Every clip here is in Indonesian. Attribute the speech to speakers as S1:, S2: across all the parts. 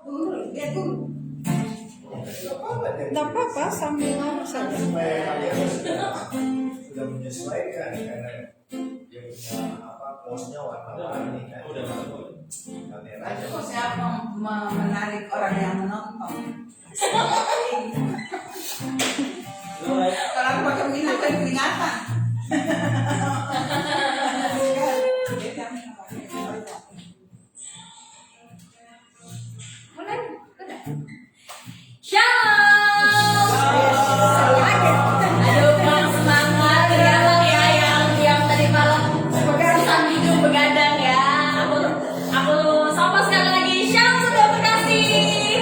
S1: Lihat tuh.
S2: Tidak apa-apa sambil ngomong saja.
S1: Supaya kalian sudah menyesuaikan karena dia punya posnya warna-warni kan. Kameranya
S3: Kok siapa menarik orang yang menonton? Kalau aku pakai minat dan peringatan.
S4: Shalom. Aduh, kurang semangat ya bang ya yang tadi malam susah tidur begadang ya. Aku sapa sekali lagi. Shalom sudah berkasih.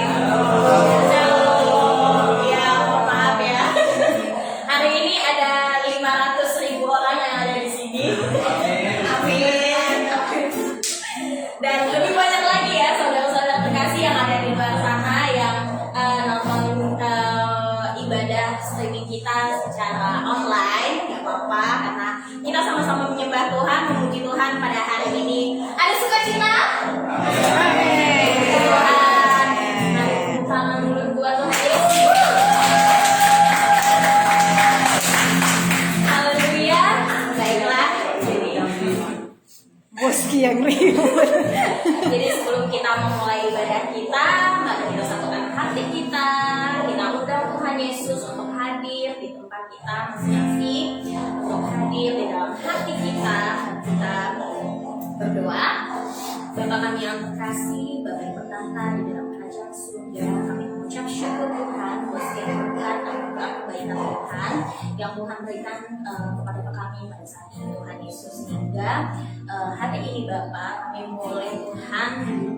S4: Shalom. Ya, mohon maaf ya. Hari ini ada 500.000 orang yang ada di sini. Amin. Dan lebih banyak lagi ya saudara-saudara terkasih yang ada di luar sana yang nonton ibadah streaming kita secara online. Gak apa-apa karena kita sama-sama menyembah Tuhan, memuji Tuhan pada hari ini. Ada sukacita? Amin. Tuhan, mari tangan dulu buat Tuhan Yesus. Haleluya. Baiklah.
S2: Boski yang ribut.
S4: Jadi sebelum kita memulai ibadah kita, mari kita satukan hati kita. Kita undang Tuhan Yesus untuk hadir di tempat kita masing-masing, untuk hadir di dalam hati kita. Kita berdoa. Bapa kami yang terkasih, Bapa yang bertata di dalam kerajaan surga, kami mengucap syukur Tuhan buat setiap berkat anugerah kebaikan Tuhan yang Tuhan berikan kepada kami pada saat ini Tuhan Yesus, sehingga hari ini Bapa kami boleh Tuhan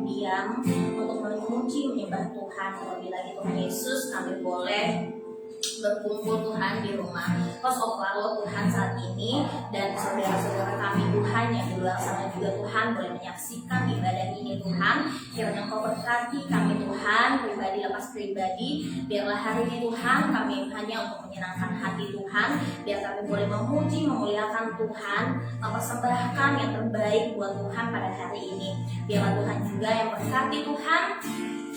S4: diam untuk memuji menyembah Tuhan. Terlebih lagi Tuhan Yesus kami boleh berkumpul Tuhan di rumah House of Laro Tuhan saat ini, dan saudara-saudara kami Tuhan yang di luar sana juga Tuhan boleh menyaksikan ibadah ini Tuhan. Kiranya Engkau berkati kami Tuhan pribadi lepas pribadi. Biarlah hari ini Tuhan kami hanya untuk menyenangkan hati Tuhan, biar kami boleh memuji memuliakan Tuhan, mempersembahkan yang terbaik buat Tuhan pada hari ini. Biarlah Tuhan juga yang berkati Tuhan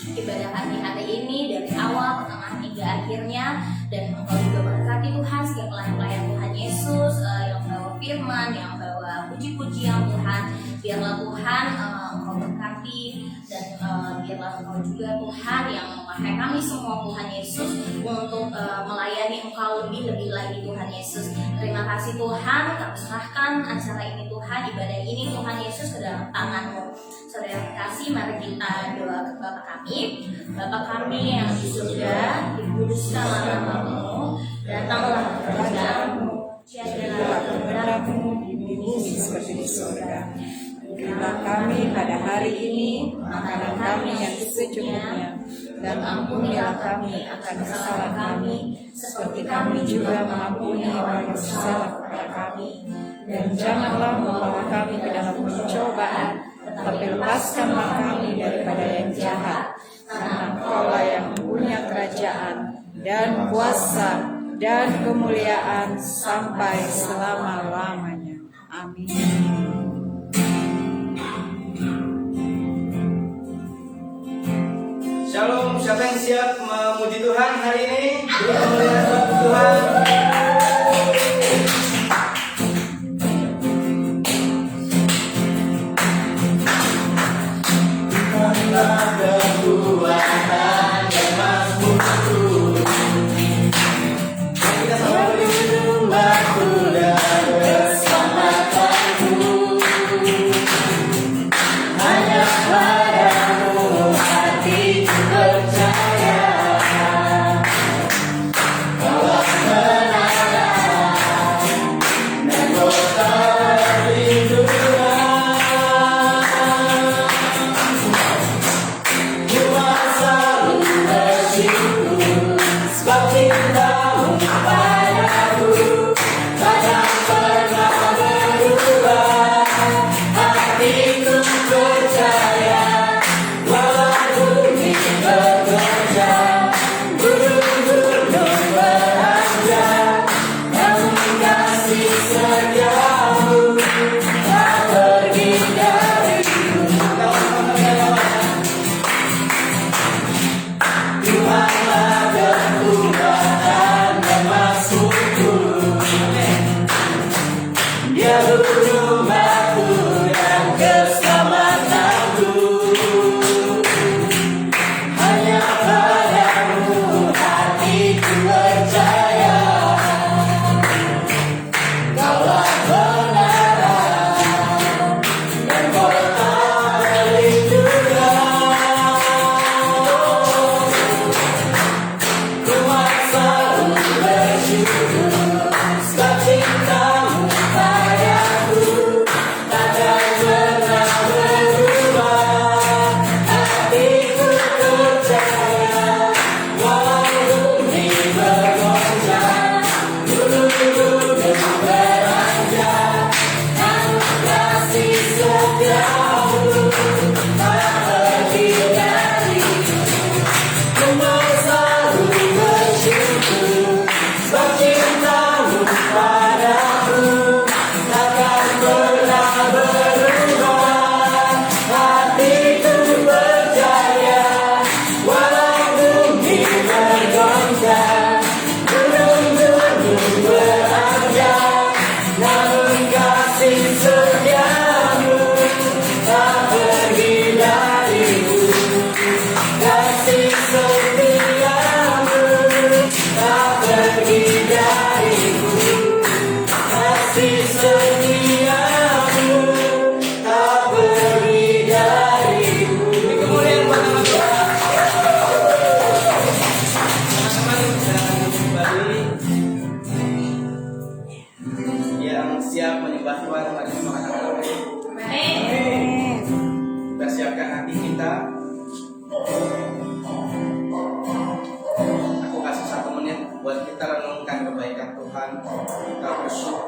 S4: ibadah kami hari ini dari awal, pertengahan hingga akhirnya, dan Engkau juga berkati Tuhan setiap pelayan Tuhan Yesus yang bawa firman, yang bawa puji-pujian Tuhan. Biarlah Tuhan Engkau berkati, dan biarlah Engkau juga Tuhan yang memakai kami semua Tuhan Yesus untuk melayani Engkau lebih-lebih lagi Tuhan Yesus. Terima kasih Tuhan, kami serahkan acara ini Tuhan, ibadah ini Tuhan Yesus ke dalam tangan-Mu. Saudara kasih, mari kita doa ke Bapa kami. Bapa kami yang di surga, dikuduskanlah nama-Mu, datanglah kerajaan-Mu, jadilah kehendak-Mu di bumi seperti di surga. Berilah kami pada hari ini makanan kami yang secukupnya, dan ampunilah kami akan kesalahan kami, seperti kami juga mengampuni orang yang bersalah kepada kami. Dan janganlah membawa kami ke dalam pencobaan, tetapi lepaskanlah kami daripada yang jahat, karena Engkaulah yang punya kerajaan dan kuasa dan kemuliaan sampai selama-lamanya. Amin.
S1: Shalom, siapa yang siap memuji Tuhan hari ini? Memuliakan Tuhan.
S5: Percaya bahwa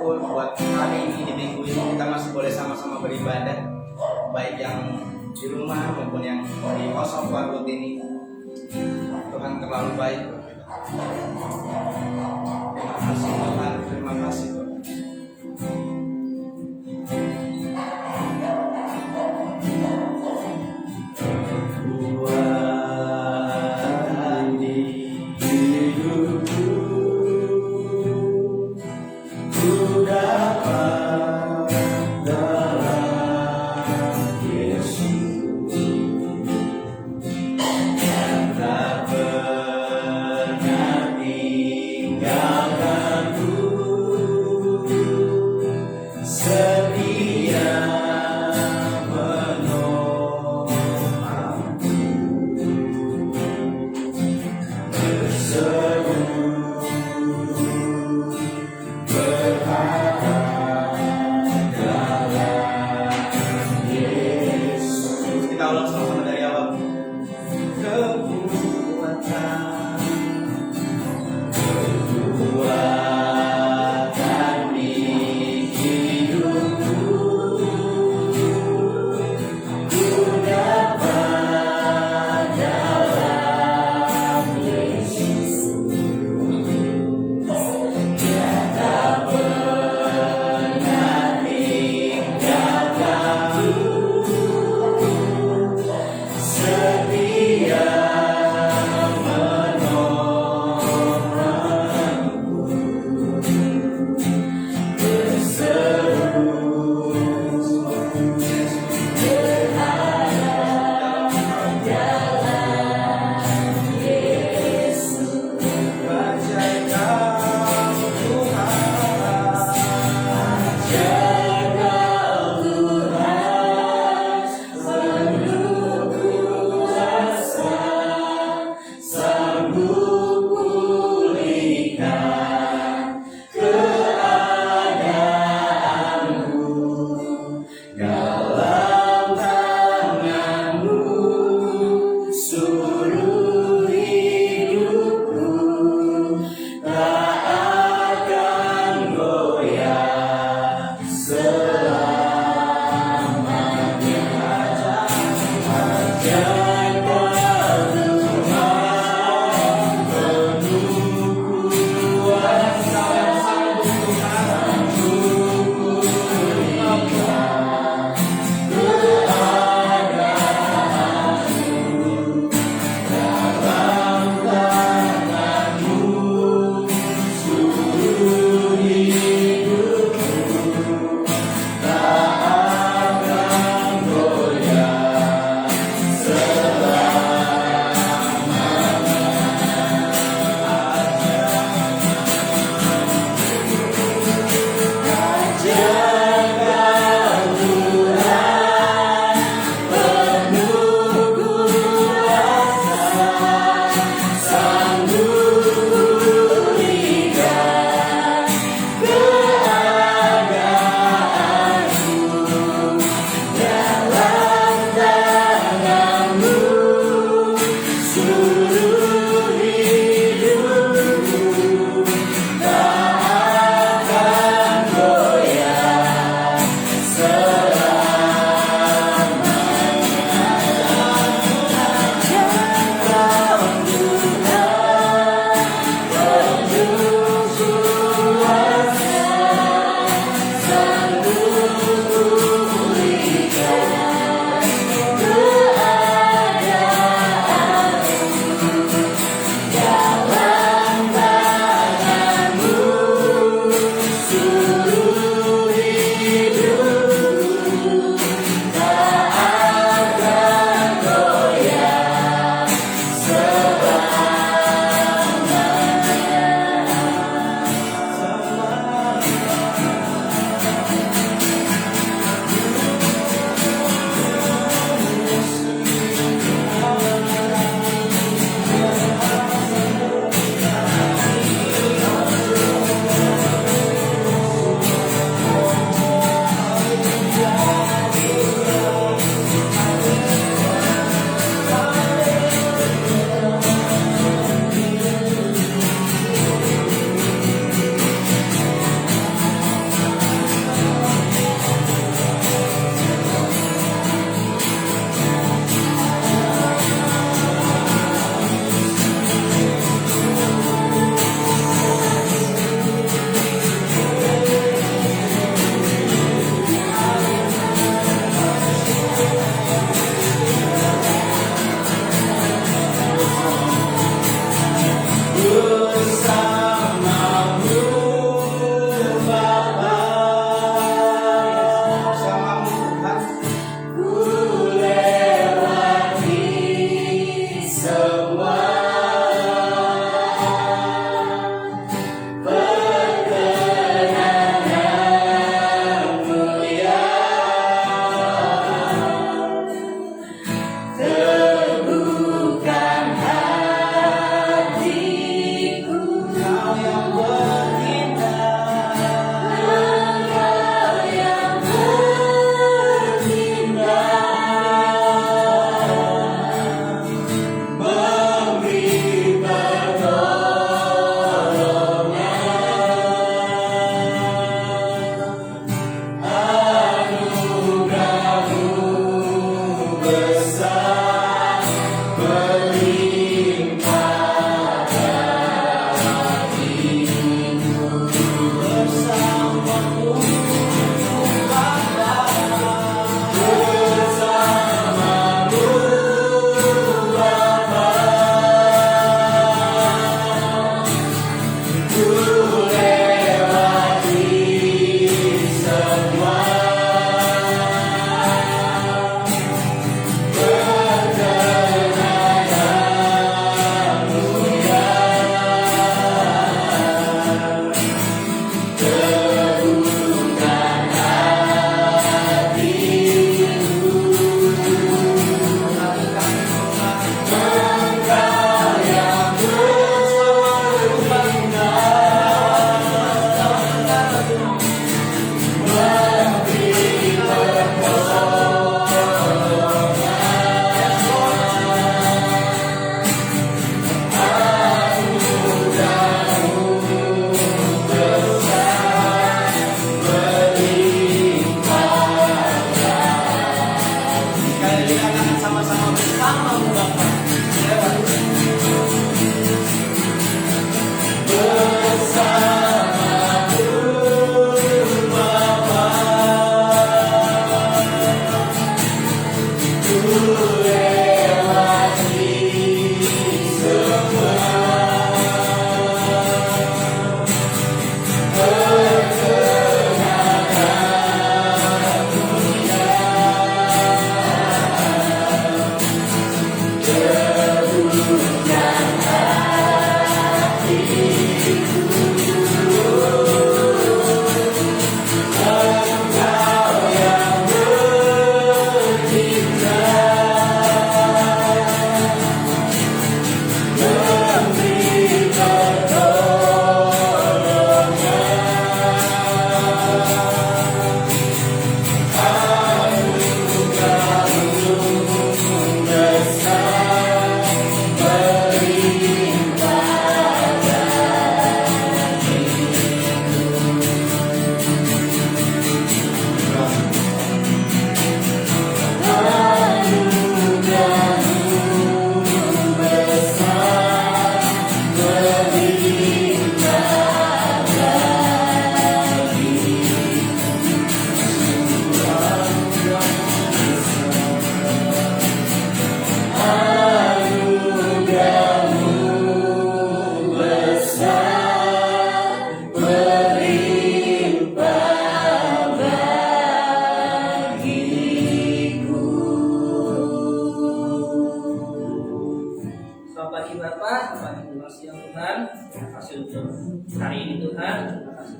S1: apapun buat hari ini di minggu ini kita masih boleh sama-sama beribadah, baik yang di rumah maupun yang di house of Warwood ini. Tuhan terlalu baik. Terima kasih Tuhan, terima kasih Tuhan.
S5: Tinggalkanku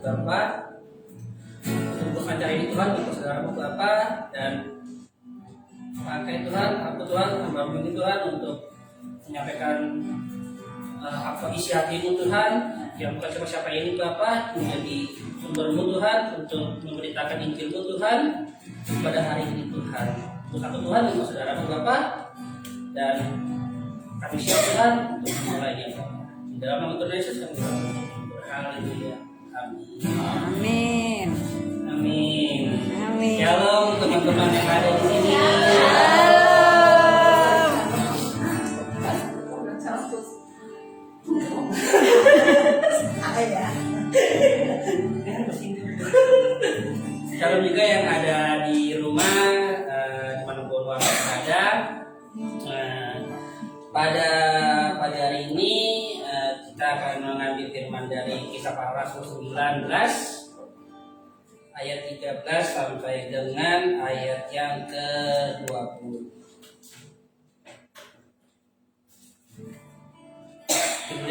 S5: Bapak untuk acara ini Tuhan, untuk saudaramu Bapak, dan pakai Tuhan, aku Tuhan, hamba ini Tuhan untuk menyampaikan apa isi hatimu Tuhan, yang bukan cuma siapa ini Bapak, menjadi sumbermu Tuhan untuk memberitakan Injilmu Tuhan pada hari ini Tuhan. Untuk aku Tuhan, untuk saudaramu Bapak, dan kami siap Tuhan untuk memulainya Bapak. Di dalam nama Tuhan Yesus kami berdoa. Haleluya.
S2: Amin.
S5: Amin.
S2: Amin.
S5: Shalom teman-teman yang ada di sini. Shalom juga yang ada di rumah, dimanapun warga berada. Pada pagi hari ini kita akan mengambil firman dari Kisah Para Rasul 19 ayat 13 sampai dengan ayat yang ke-20.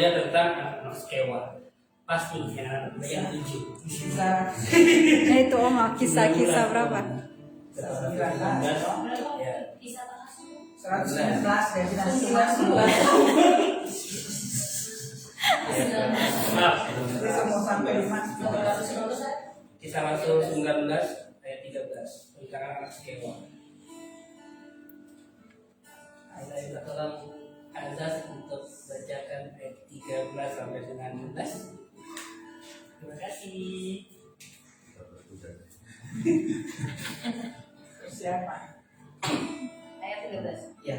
S5: belajar tentang anak-anak sekewa. Pasti yang bagian 7.
S3: Bisa
S2: Nah itu Om, kisah-kisah berapa?
S3: 19.
S5: Ya.
S4: Bisa langsung.
S3: 119 ya, kita 19.
S5: Maaf.
S3: Jadi semua sampai 5.
S5: Kisah Rasul 19 ayat 13 tentang anak sekewa. Ada juga tolong Azaz untuk bacakan ayat 13 sampai dengan 16. Terima kasih.
S3: Siapa?
S4: Ayat 13.
S5: Ya.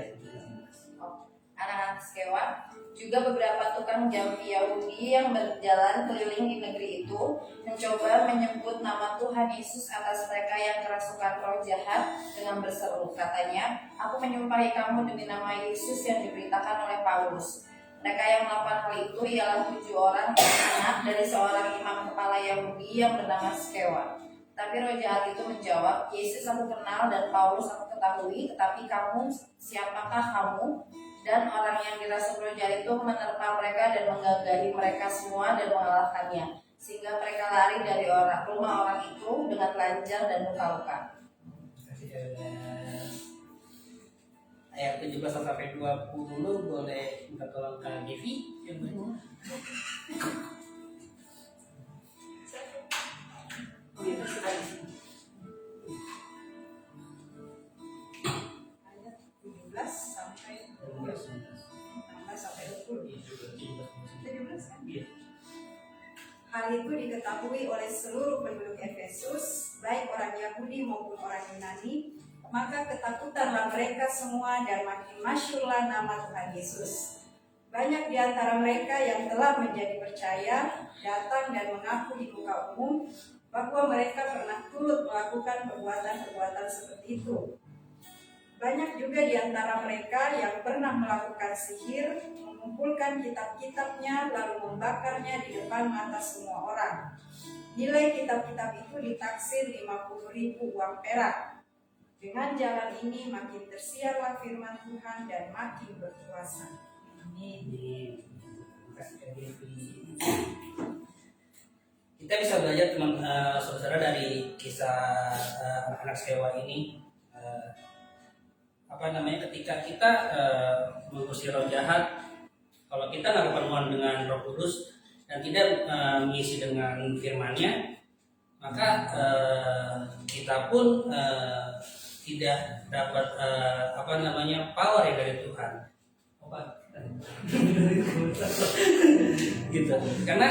S4: Anak-anak sekewa, juga beberapa tukang jampi Yahudi yang berjalan keliling di negeri itu mencoba menyebut nama Tuhan Yesus atas mereka yang kerasukan roh jahat dengan berseru, katanya, aku menyumpahi kamu demi nama Yesus yang diberitakan oleh Paulus. Mereka yang melakukan hal itu ialah 7 orang anak dari seorang imam kepala Yahudi yang bernama Skewa. Tapi roh jahat itu menjawab, Yesus aku kenal dan Paulus aku ketahui, tetapi kamu, siapakah kamu? Dan orang yang dirasa roh jahat itu menerpa mereka dan menggagahi mereka semua dan mengalahkannya, sehingga mereka lari dari rumah orang itu dengan telanjang dan luka-luka.
S5: Ayat 17 sampai 20 boleh minta tolong ke Devi yang baca.
S3: Itu sudah di sini. Ayat 17 sampai 20. 16 sampai 20. 17 kan?
S5: Iya.
S2: Hal itu diketahui oleh seluruh penduduk Efesus, baik orang Yahudi maupun orang Yunani, maka ketakutanlah mereka semua dan makin masyhurlah nama Tuhan Yesus. Banyak di antara mereka yang telah menjadi percaya datang dan mengaku di muka umum bahwa mereka pernah turut melakukan perbuatan-perbuatan seperti itu. Banyak juga di antara mereka yang pernah melakukan sihir, mengumpulkan kitab-kitabnya lalu membakarnya di depan mata semua orang. Nilai kitab-kitab itu ditaksir 50.000 uang perak. Dengan jalan ini makin tersiarlah firman Tuhan dan makin berkuasa. Amin.
S5: Kita bisa belajar teman saudara dari kisah anak-anak sewa ini. Ketika kita mengusir roh jahat, kalau kita nggak berpertemuan dengan Roh Kudus dan tidak mengisi dengan firman-Nya, maka kita pun tidak dapat power yang dari Tuhan. Gitu. Karena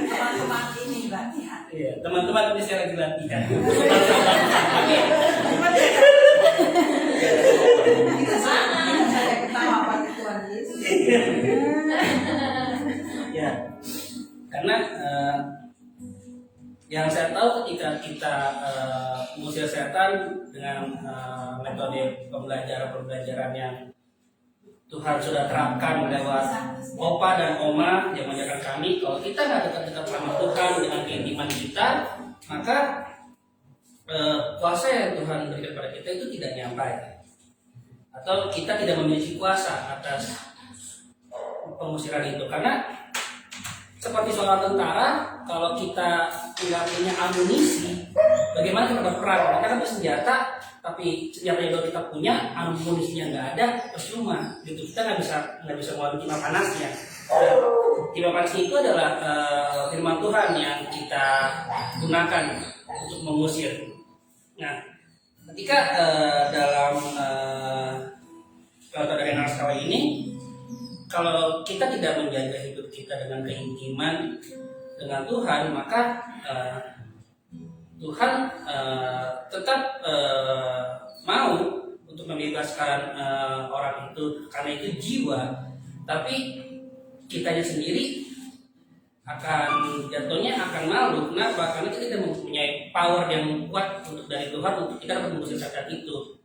S3: Teman-teman ini latihan.
S5: iya, teman-teman ini saya lagi latihan.
S3: Kita saja ketawa pada Tuhan Yesus.
S5: Ya, karena yang saya tahu ketika kita mengusir setan dengan metode pembelajaran yang Tuhan sudah terapkan lewat opa dan oma yang mengajarkan kami, kalau kita nggak dekat-dekat sama Tuhan dengan keintiman kita, maka kuasa yang Tuhan berikan pada kita itu tidak nyampai, atau kita tidak memiliki kuasa atas pengusiran itu. Karena seperti seorang tentara, kalau kita tidak punya amunisi, bagaimana kita berperang? Kita kan bersenjata, tapi senjata yang kita punya, amunisinya nggak ada, percuma. Gitu. Kita nggak bisa melawan timah panasnya. Timah panasnya itu adalah firman Tuhan yang kita gunakan untuk mengusir. Nah, ketika dalam contoh dari naskah ini, kalau kita tidak menjaga hidup kita dengan keintiman dengan Tuhan, maka Tuhan tetap mau untuk membebaskan orang itu karena itu jiwa, tapi kitanya sendiri akan jatuhnya akan malu. Kenapa? Karena kita tidak mempunyai power yang kuat untuk dari Tuhan untuk kita dapat mengusir setan itu.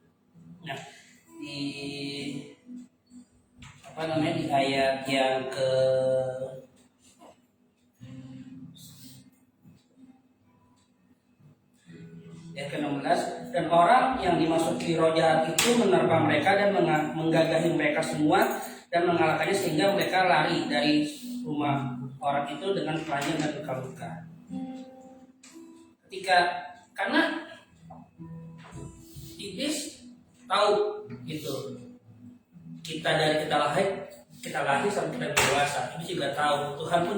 S5: Nah, di ayat yang ke ayat ke-16, dan orang yang dimasuki roh jahat itu menerpa mereka dan menggagahi mereka semua dan mengalahkannya sehingga mereka lari dari rumah orang itu dengan telanjang dan luka-luka. Karena iblis tahu gitu, kita lahir sampai kita dewasa. Iblis juga tahu, Tuhan pun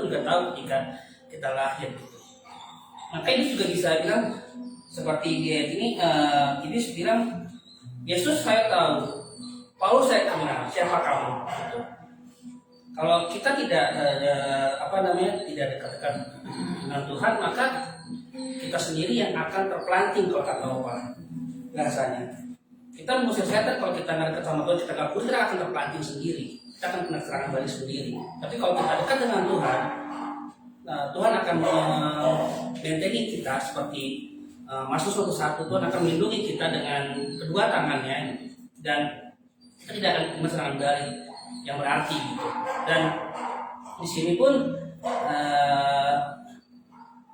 S5: juga tahu ketika kita lahir gitu. Maka ini juga bisa bilang seperti dia ini, iblis bilang, Yesus saya tahu, Paulus saya kenal, siapa kamu? Gitu. Kalau kita tidak tidak dekat-dekat dengan Tuhan, maka kita sendiri yang akan terpelanting kalau kata Allah bahasanya. Kita mengusir setan kalau kita nggak dekat sama Tuhan, kita nggak usir, kita akan terpelanting sendiri, kita akan kena serangan balik sendiri. Tapi kalau kita dekat dengan Tuhan, Tuhan akan membentengi kita seperti Mazmur 1:1, Tuhan akan melindungi kita dengan kedua tangannya dan kita tidak akan kena serangan balik yang berarti gitu. Dan di sini pun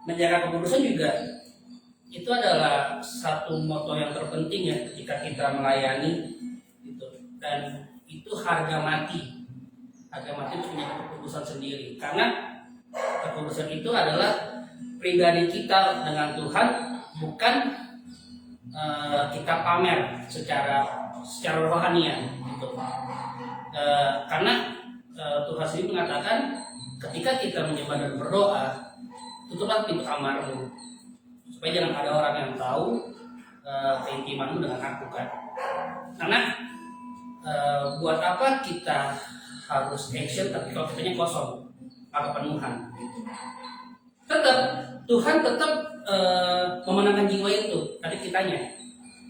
S5: menjaga kekudusan juga itu adalah satu moto yang terpenting ya ketika kita melayani gitu. Dan itu harga mati untuk menjaga kekudusan sendiri, karena kekudusan itu adalah pribadi kita dengan Tuhan, bukan kita pamer secara rohanian gitu. Karena Tuhan sendiri mengatakan ketika kita menyembah dan berdoa, tutuplah pintu kamarmu supaya jangan ada orang yang tahu keintimanmu dengan aku kan. Karena buat apa kita harus action tapi kalau kitanya kosong atau penuhan gitu. Tuhan tetap memenangkan jiwa itu, tapi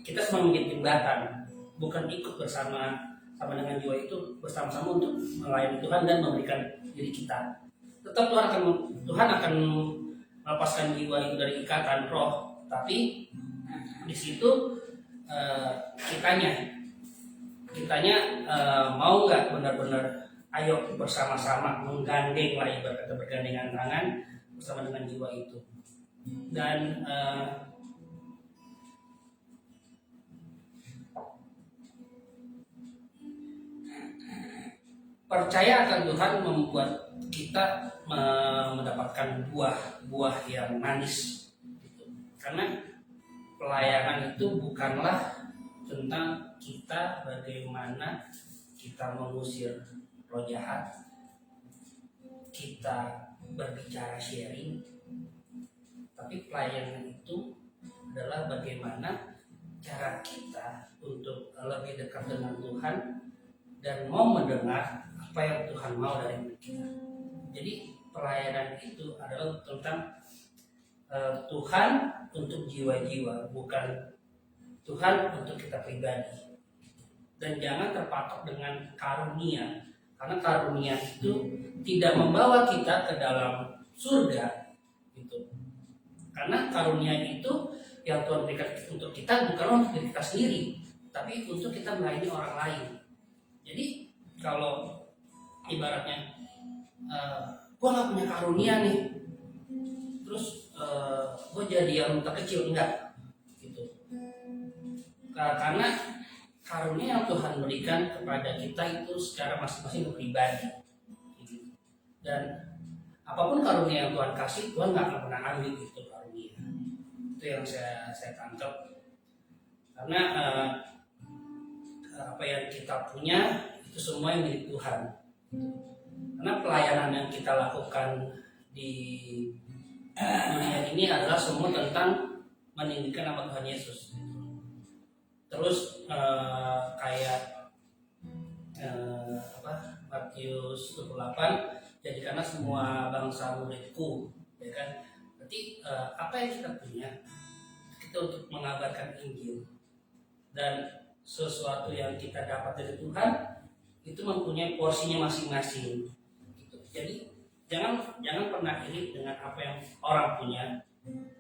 S5: kita semua menjadi jembatan, bukan ikut bersama dengan jiwa itu bersama-sama untuk melayani Tuhan dan memberikan diri kita. Tetap Tuhan akan melepaskan jiwa itu dari ikatan roh, tapi di situ kitanya mau nggak benar-benar ayo bersama-sama menggandeng lah, ibaratnya bergandengan tangan bersama dengan jiwa itu. Dan percaya akan Tuhan membuat kita mendapatkan buah yang manis gitu. Karena pelayanan itu bukanlah tentang kita bagaimana kita mengusir roh jahat, kita berbicara sharing, tapi pelayanan itu adalah bagaimana cara kita untuk lebih dekat dengan Tuhan dan mau mendengar apa yang Tuhan mau dari kita. Jadi pelayanan itu adalah tentang Tuhan untuk jiwa-jiwa, bukan Tuhan untuk kita pribadi. Dan jangan terpatok dengan karunia, karena karunia itu tidak membawa kita ke dalam surga gitu. Karena karunia itu yang Tuhan berikan untuk kita bukan untuk diri kita sendiri, tapi untuk kita melayani orang lain. Jadi kalau ibaratnya gue gak punya karunia nih, terus gue jadi yang terkecil, enggak gitu. Karena karunia yang Tuhan berikan kepada kita itu secara masing-masing pribadi gitu. Dan apapun karunia yang Tuhan kasih, Tuhan gak akan pernah ambil itu karunia. Itu yang saya tangkap. Karena apa yang kita punya itu semua yang milik Tuhan. Karena pelayanan yang kita lakukan di dunia ini adalah semua tentang meninggikan nama Tuhan Yesus. Terus kayak Matius 28, jadikanlah semua bangsa muridku, ya kan? Berarti apa yang kita punya kita untuk mengabarkan Injil, dan sesuatu yang kita dapat dari Tuhan itu mempunyai porsinya masing-masing. Gitu. Jadi jangan pernah iri dengan apa yang orang punya,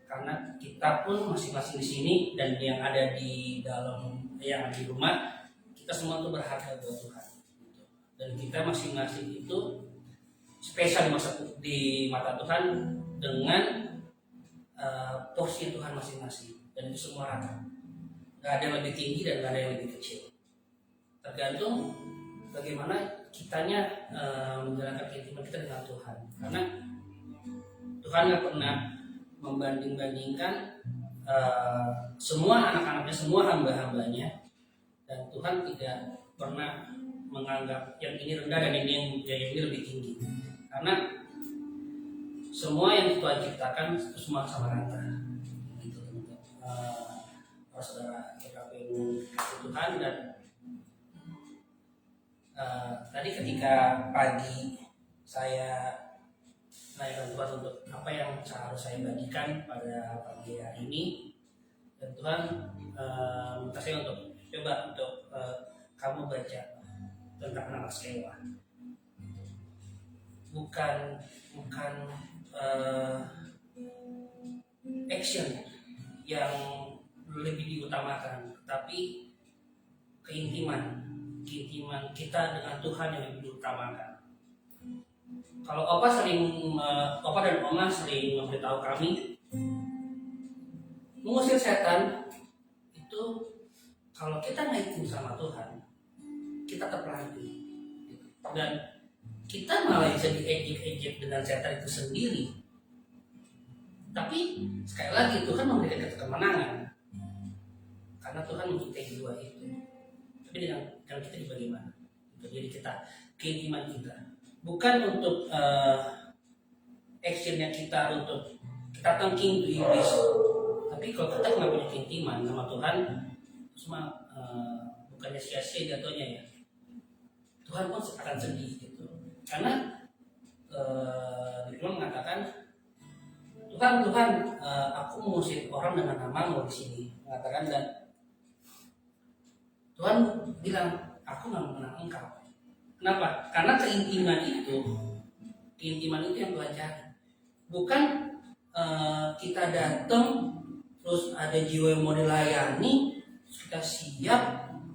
S5: karena kita pun masing-masing di sini dan yang ada di dalam yang ada di rumah, kita semua itu berharga buat Tuhan. Gitu. Dan kita masing-masing itu spesial di mata Tuhan dengan porsi Tuhan masing-masing, dan itu semua rata. Gak ada yang lebih tinggi dan gak ada yang lebih kecil. Tergantung bagaimana kitanya menjalankan keintiman kita dengan Tuhan. Karena Tuhan gak pernah membanding-bandingkan semua anak-anaknya, semua hamba-hambanya, dan Tuhan tidak pernah menganggap yang ini rendah dan yang ini lebih tinggi. Karena semua yang Tuhan ciptakan itu semua sama rata. Gitu, saudara KPU Tuhan. Dan tadi ketika pagi saya naikkan Tuhan untuk apa yang harus saya bagikan pada pagi hari ini, dan Tuhan minta saya untuk coba untuk kamu baca tentang anak Skewa. Bukan action yang lebih diutamakan, tapi keintiman kita dengan Tuhan yang lebih diutamakan. Kalau Opa dan Oma sering memberitahu kami, mengusir setan itu kalau kita ngaitin sama Tuhan, kita terpelanti, dan kita malah bisa diejek-ejek dengan setan itu sendiri. Tapi sekali lagi Tuhan memberikan kita kemenangan, karena Tuhan mencintai dua itu. Tapi dengan kita bagaimana? Jadi kita keintiman kita bukan untuk actionnya kita untuk kita tengking tuh iblis. Tapi kalau kita nggak punya keintiman sama Tuhan, cuma bukannya sia-sia jatuhnya ya. Tuhan pun akan sedih gitu. Karena Firman mengatakan, Tuhan, aku mengusir orang dengan namamu di sini. Mengatakan, dan Tuhan bilang, aku nggak mengenal engkau. Kenapa? Karena keintiman itu yang Tuhan cari. Bukan kita datang terus ada jiwa yang mau dilayani, terus kita siap,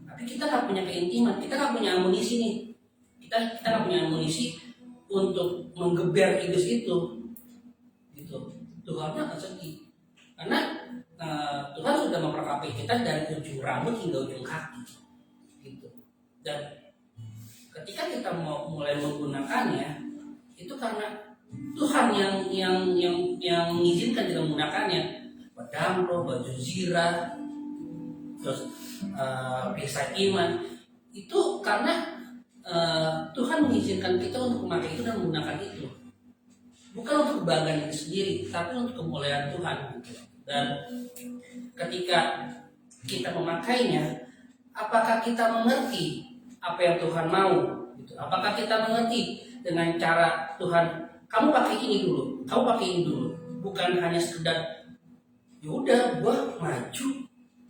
S5: tapi kita nggak punya keintiman, kita nggak punya amunisi nih. Kita nggak punya amunisi untuk menggeber iblis itu, gitu. Tuhan akan sedih, karena Tuhan sudah memperkapi kita dari ujung rambut hingga ujung kaki, gitu. Dan ketika kita mau mulai menggunakannya, itu karena Tuhan yang mengizinkan kita menggunakannya. Badamro, baju zirah, terus perisai iman, itu karena Tuhan mengizinkan kita untuk memakai itu dan menggunakan itu, bukan untuk kebanggaan diri sendiri, tapi untuk kemuliaan Tuhan. Dan ketika kita memakainya, apakah kita mengerti apa yang Tuhan mau? Apakah kita mengerti dengan cara Tuhan? Kamu pakai ini dulu, kamu pakai ini dulu, bukan hanya sekedar ya udah gua maju,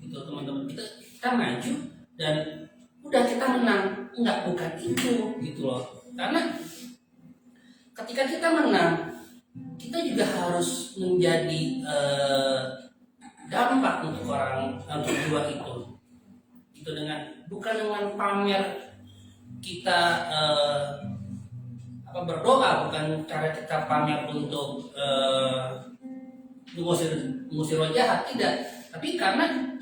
S5: gitu teman-teman, kita maju dan udah kita menang. Enggak, bukan itu, gitu loh. Karena ketika kita menang, kita juga harus menjadi dampak untuk orang, untuk jiwa itu. Itu bukan dengan pamer kita berdoa, bukan cara kita pamer untuk mengusir roh jahat, tidak. Tapi karena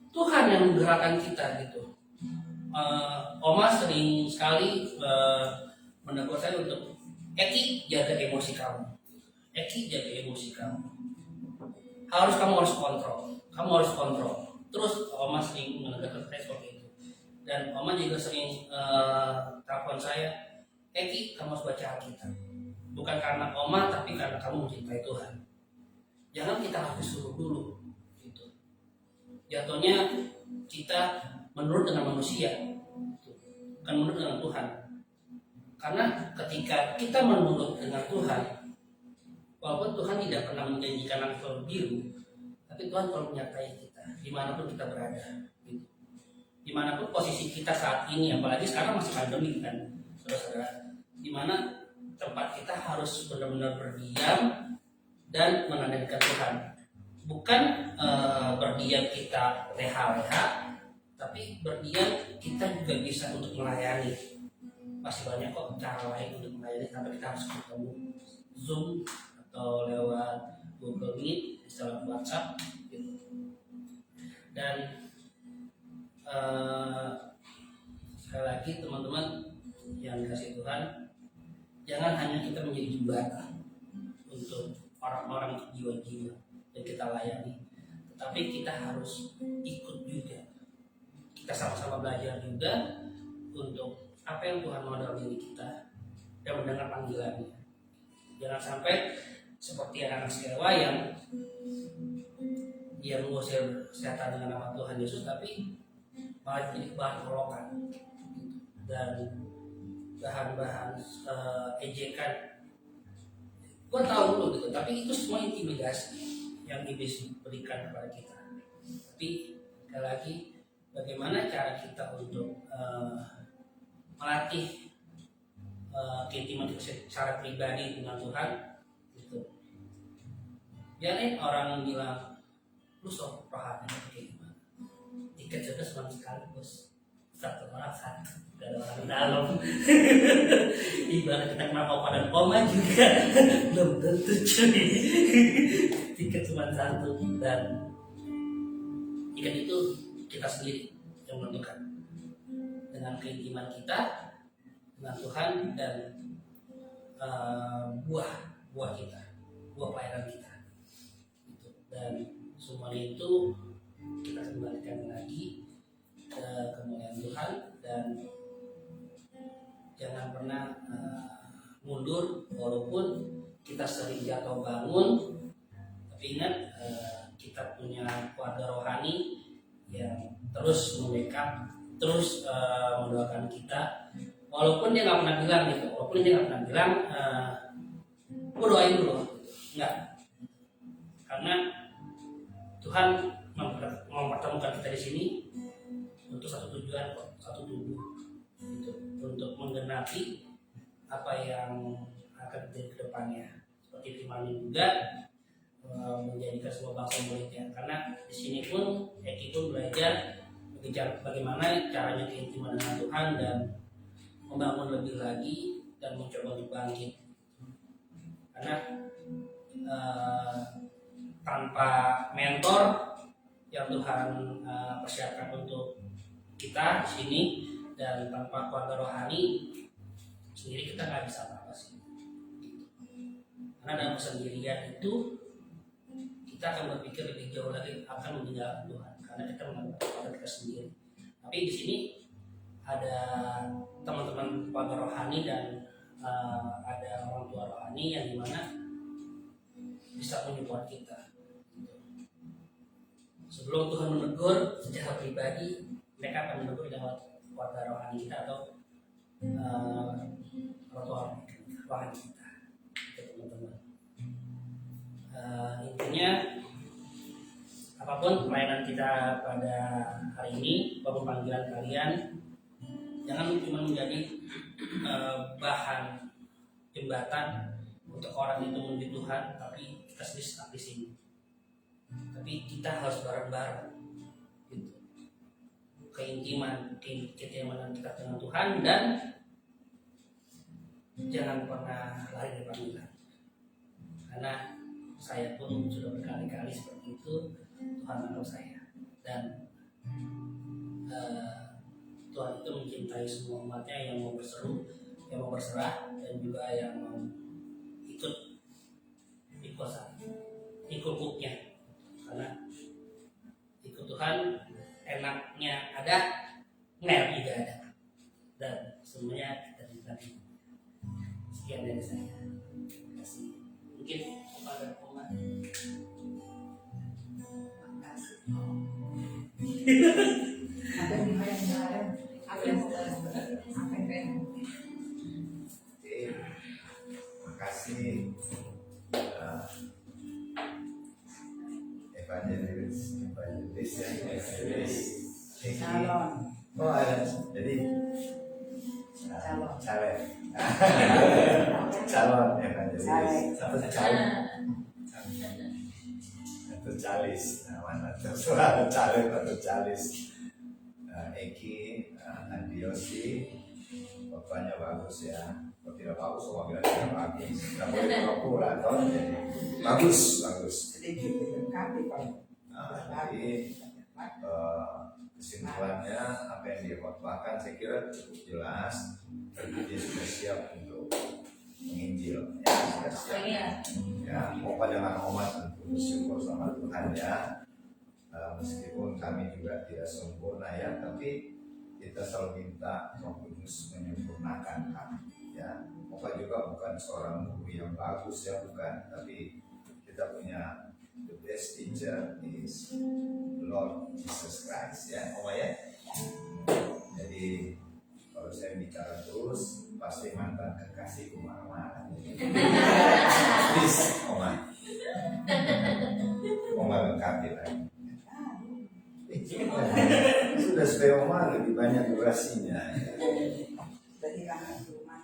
S5: Tuhan yang menggerakkan kita, gitu. Oma sering sekali menegur saya untuk Eki, jaga emosi kamu. Eki, jaga emosi kamu. Kamu harus kontrol. Terus Oma sering menegur saya seperti itu. Dan Oma juga sering telepon saya, Eki, kamu harus baca Alkitab. Bukan karena Oma, tapi karena kamu mencintai Tuhan. Jangan kita harus suruh dulu, gitu. Jatuhnya kita menurut dengan manusia, bukan menurut dengan Tuhan. Karena ketika kita menurut dengan Tuhan, walaupun Tuhan tidak pernah menjanjikan langit biru, tapi Tuhan selalu menyertai kita dimanapun kita berada, gitu. Dimanapun posisi kita saat ini, apalagi sekarang masih pandemi kan, saudara-saudara, dimana tempat kita harus benar-benar berdiam dan mengandalkan Tuhan. Bukan berdiam kita leha-leha, tapi berdiam kita juga bisa untuk melayani. Masih banyak kok cara lain untuk melayani, tapi kita harus ketemu Zoom atau lewat Google Meet, bisa lewat WhatsApp gitu. Dan sekali lagi teman-teman yang dikasih Tuhan, jangan hanya kita menjadi jembatan untuk orang-orang, jiwa-jiwa yang kita layani, tetapi kita harus ikut juga. Kita sama-sama belajar juga untuk apa yang Tuhan mau dalam diri kita dan mendengar panggilannya. Jangan sampai seperti anak sewa yang mengusir setan dengan nama Tuhan Yesus, tapi malah jadi bahan olokan dan bahan-bahan ejekan. Gue tahu dulu gitu, tapi itu semua intimidasi yang iblis berikan kepada kita. Tapi sekali lagi, bagaimana cara kita untuk melatih keintiman kita secara pribadi dengan Tuhan gitu. Jangan orang bilang lu sok rohani kayak gimana, tiket sudah cuma sekali bos, satu orang satu, gak ada orang dalam. Ibarat kita kena opa dan oma juga belum tentu cuy. Tiket cuma satu, dan tiket itu kita sendiri yang menentukan dengan keintiman kita dengan Tuhan dan buah kita, buah pelayanan kita gitu. Dan semuanya itu kita kembalikan lagi ke kemuliaan Tuhan, dan jangan pernah mundur walaupun kita sering jatuh bangun. Tapi ingat, kita punya keluarga rohani yang terus membackup, terus mendoakan kita, walaupun dia nggak pernah bilang gitu, gue doain dulu, enggak, karena Tuhan mempertemukan kita di sini untuk satu tujuan, satu tubuh, gitu, untuk menggenapi apa yang akan terjadi ke depannya. Seperti firman juga menjadikan sebuah bangsa muridnya, karena di sini pun Eki pun belajar bagaimana caranya keintiman dengan Tuhan dan membangun lebih lagi dan mencoba untuk bangkit. Karena tanpa mentor yang Tuhan persiapkan untuk kita di sini, dan tanpa keluarga rohani sendiri, kita nggak bisa apa-apa sih. Karena dalam kesendirian itu kita akan berpikir lebih jauh lagi akan meninggalkan Tuhan, karena kita menganggap keluarga kita sendiri. Tapi di sini ada teman-teman keluarga rohani dan ada orang tua rohani yang dimana bisa menyupport kita. Sebelum Tuhan menegur secara pribadi, mereka akan menegur lewat keluarga rohani kita atau orang tua rohani kita, teman-teman. Intinya apapun pelayanan kita pada hari ini, apapun panggilan kalian, jangan cuma menjadi bahan jembatan untuk orang itu menuju Tuhan, tapi kita sendiri stuck di sini. Tapi kita harus bareng-bareng gitu. Keintiman kita dengan Tuhan, dan jangan pernah lari dari panggilan. Karena saya pun sudah berkali-kali seperti itu, Tuhan menolong saya, dan Tuhan itu mencintai semua umatnya yang mau berseru, yang mau berserah, dan juga yang mau ikut ikutnya. Karena ikut Tuhan enaknya ada, nggak juga ada, dan semuanya kita diberkati. Sekian dari saya. Terima kasih. Mungkin kepada Oma.
S3: Apa yang dibayang-bayang? Apa yang
S6: Terima kasih evangelis ya.
S3: calon?
S6: Oh ada, jadi calon evangelis, satu calis, mana tuh soal calis, Eki, Andiosi, Bapaknya bagus ya. Kalau tidak bagus, orang bilang tidak bagus. Tidak boleh pura-pura, toh. Jadi bagus, bagus.
S3: Sedikit dilengkapi kalau
S6: Jadi kesimpulannya apa yang dikhotbahkan saya kira cukup jelas. Dia sudah siap untuk menginjil. Ya, sudah siap. Ya, Opa dengan Oma tentu bersyukur sama Tuhan ya. Meskipun kami juga tidak sempurna ya, tapi kita selalu minta Roh Kudus menyempurnakan kami. Ya, Opa juga bukan seorang guru yang bagus ya, bukan, tapi kita punya the best teacher is Lord Jesus Christ ya, Oma ya. Jadi kalau saya bicara terus pasti mantan kekasihku marah-marah. Please, Oma. Oma lengkapi lagi. Sudah supaya Oma lebih banyak durasinya.
S3: kehilangan rumah.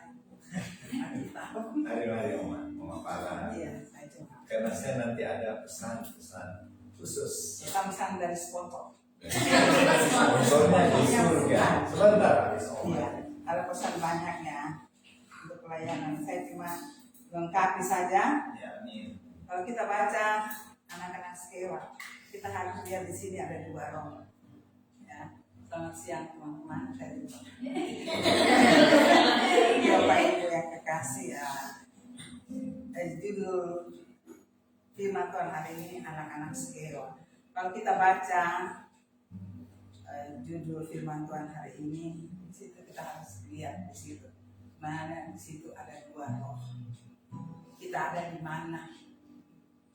S6: Mari Oma, Oma Pala.
S3: Iya, saya coba.
S6: Karena saya nanti ada pesan-pesan khusus.
S3: Pesan dari sponsor.
S6: Sponsornya di surga. Sebentar habis Oma.
S3: Iya, ada pesan banyaknya untuk pelayanan. Saya cuma lengkapi saja.
S6: Ya, amin.
S3: Kalau kita baca anak-anak sekewa, kita harus lihat di sini ada 2 roh. Ya, selamat siang teman-teman. Bapak Ibu yang kekasih, judul firman Tuhan hari ini anak-anak sekewa. Kalau kita baca judul firman Tuhan hari ini, di situ kita harus lihat di situ. Mana di situ ada 2 roh. Kita ada di mana?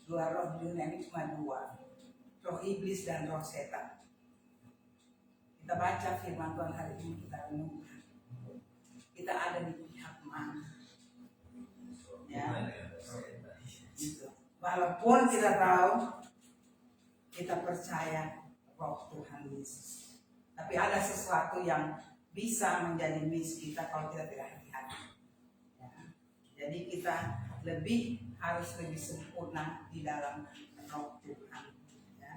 S3: 2 roh di dunia ini cuma 2. Roh iblis dan roh setan. Kita baca firman Tuhan hari ini, kita renungkan. Kita ada di pihak mana? Ya, gitu. Walaupun kita tahu, kita percaya roh Tuhan Yesus. Tapi ada sesuatu yang bisa menjadi miss kita kalau kita tidak hati-hati. Ya. Jadi kita harus lebih sempurna di dalam roh Tuhan. Ya.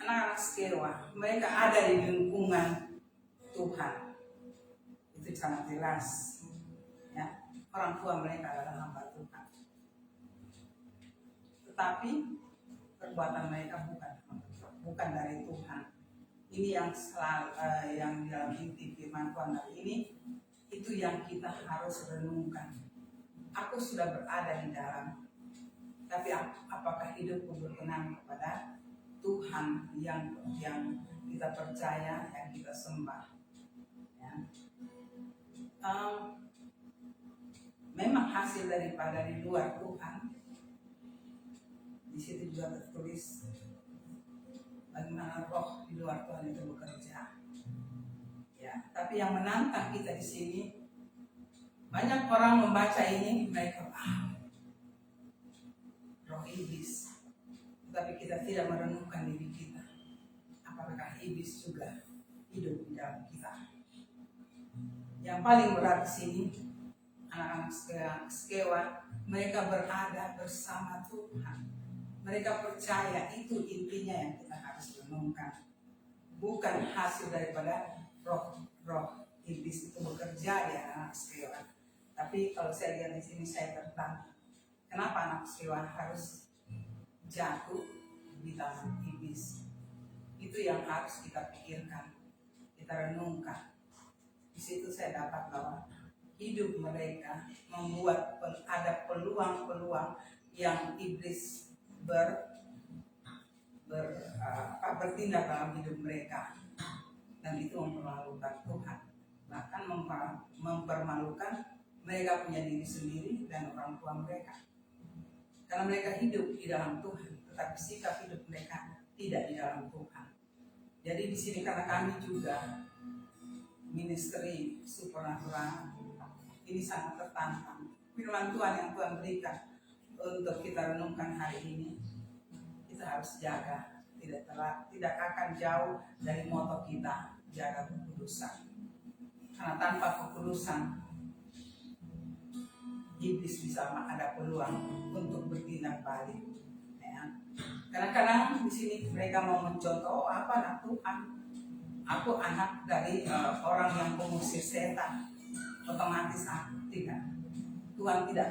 S3: Anak-anak sekewa, mereka ada di lingkungan Tuhan. Itu sangat jelas. Ya. Orang tua mereka adalah hamba Tuhan. Tetapi perbuatan mereka bukan dari Tuhan. Ini yang yang dalam inti firman Tuhan hari ini, itu yang kita harus renungkan. Aku sudah berada di dalam, tapi apakah hidupku berkenan kepada Tuhan yang kita percaya, yang kita sembah? Ya. Memang hasil daripada di luar Tuhan. Di situ juga tertulis bagaimana roh di luar Tuhan itu bekerja. Ya, tapi yang menantang kita di sini, banyak orang membaca ini, mereka roh iblis. Tapi kita tidak merenungkan diri kita. Apakah iblis juga hidup di dalam kita? Yang paling berat di sini, anak-anak sekewa, mereka berada bersama Tuhan. Mereka percaya, itu intinya yang kita harus renungkan. Bukan hasil daripada roh iblis itu bekerja di anak sekewa. Tapi kalau saya lihat di sini, saya tertanya, kenapa anak sekewa harus jatuh di tangan iblis? Itu yang harus kita pikirkan, kita renungkan. Di situ saya dapat bahwa hidup mereka membuat ada peluang-peluang yang iblis bertindak dalam hidup mereka, dan itu mempermalukan Tuhan, bahkan mempermalukan mereka punya diri sendiri dan orang tua mereka, karena mereka hidup di dalam Tuhan, tetapi sikap hidup mereka tidak di dalam Tuhan. Jadi di sini karena kami juga ministry supernatural, ini sangat tertantang. Firman Tuhan yang Tuhan berikan untuk kita renungkan hari ini, kita harus jaga, tidak akan jauh dari moto kita, jaga kekudusan. Karena tanpa kekudusan, iblis bisa ada peluang untuk bertindak balik. Ya. Kadang-kadang di sini mereka mau mencontoh, apa anak Tuhan? Aku anak dari orang yang mengusir setan. otomatis tidak. Tuhan tidak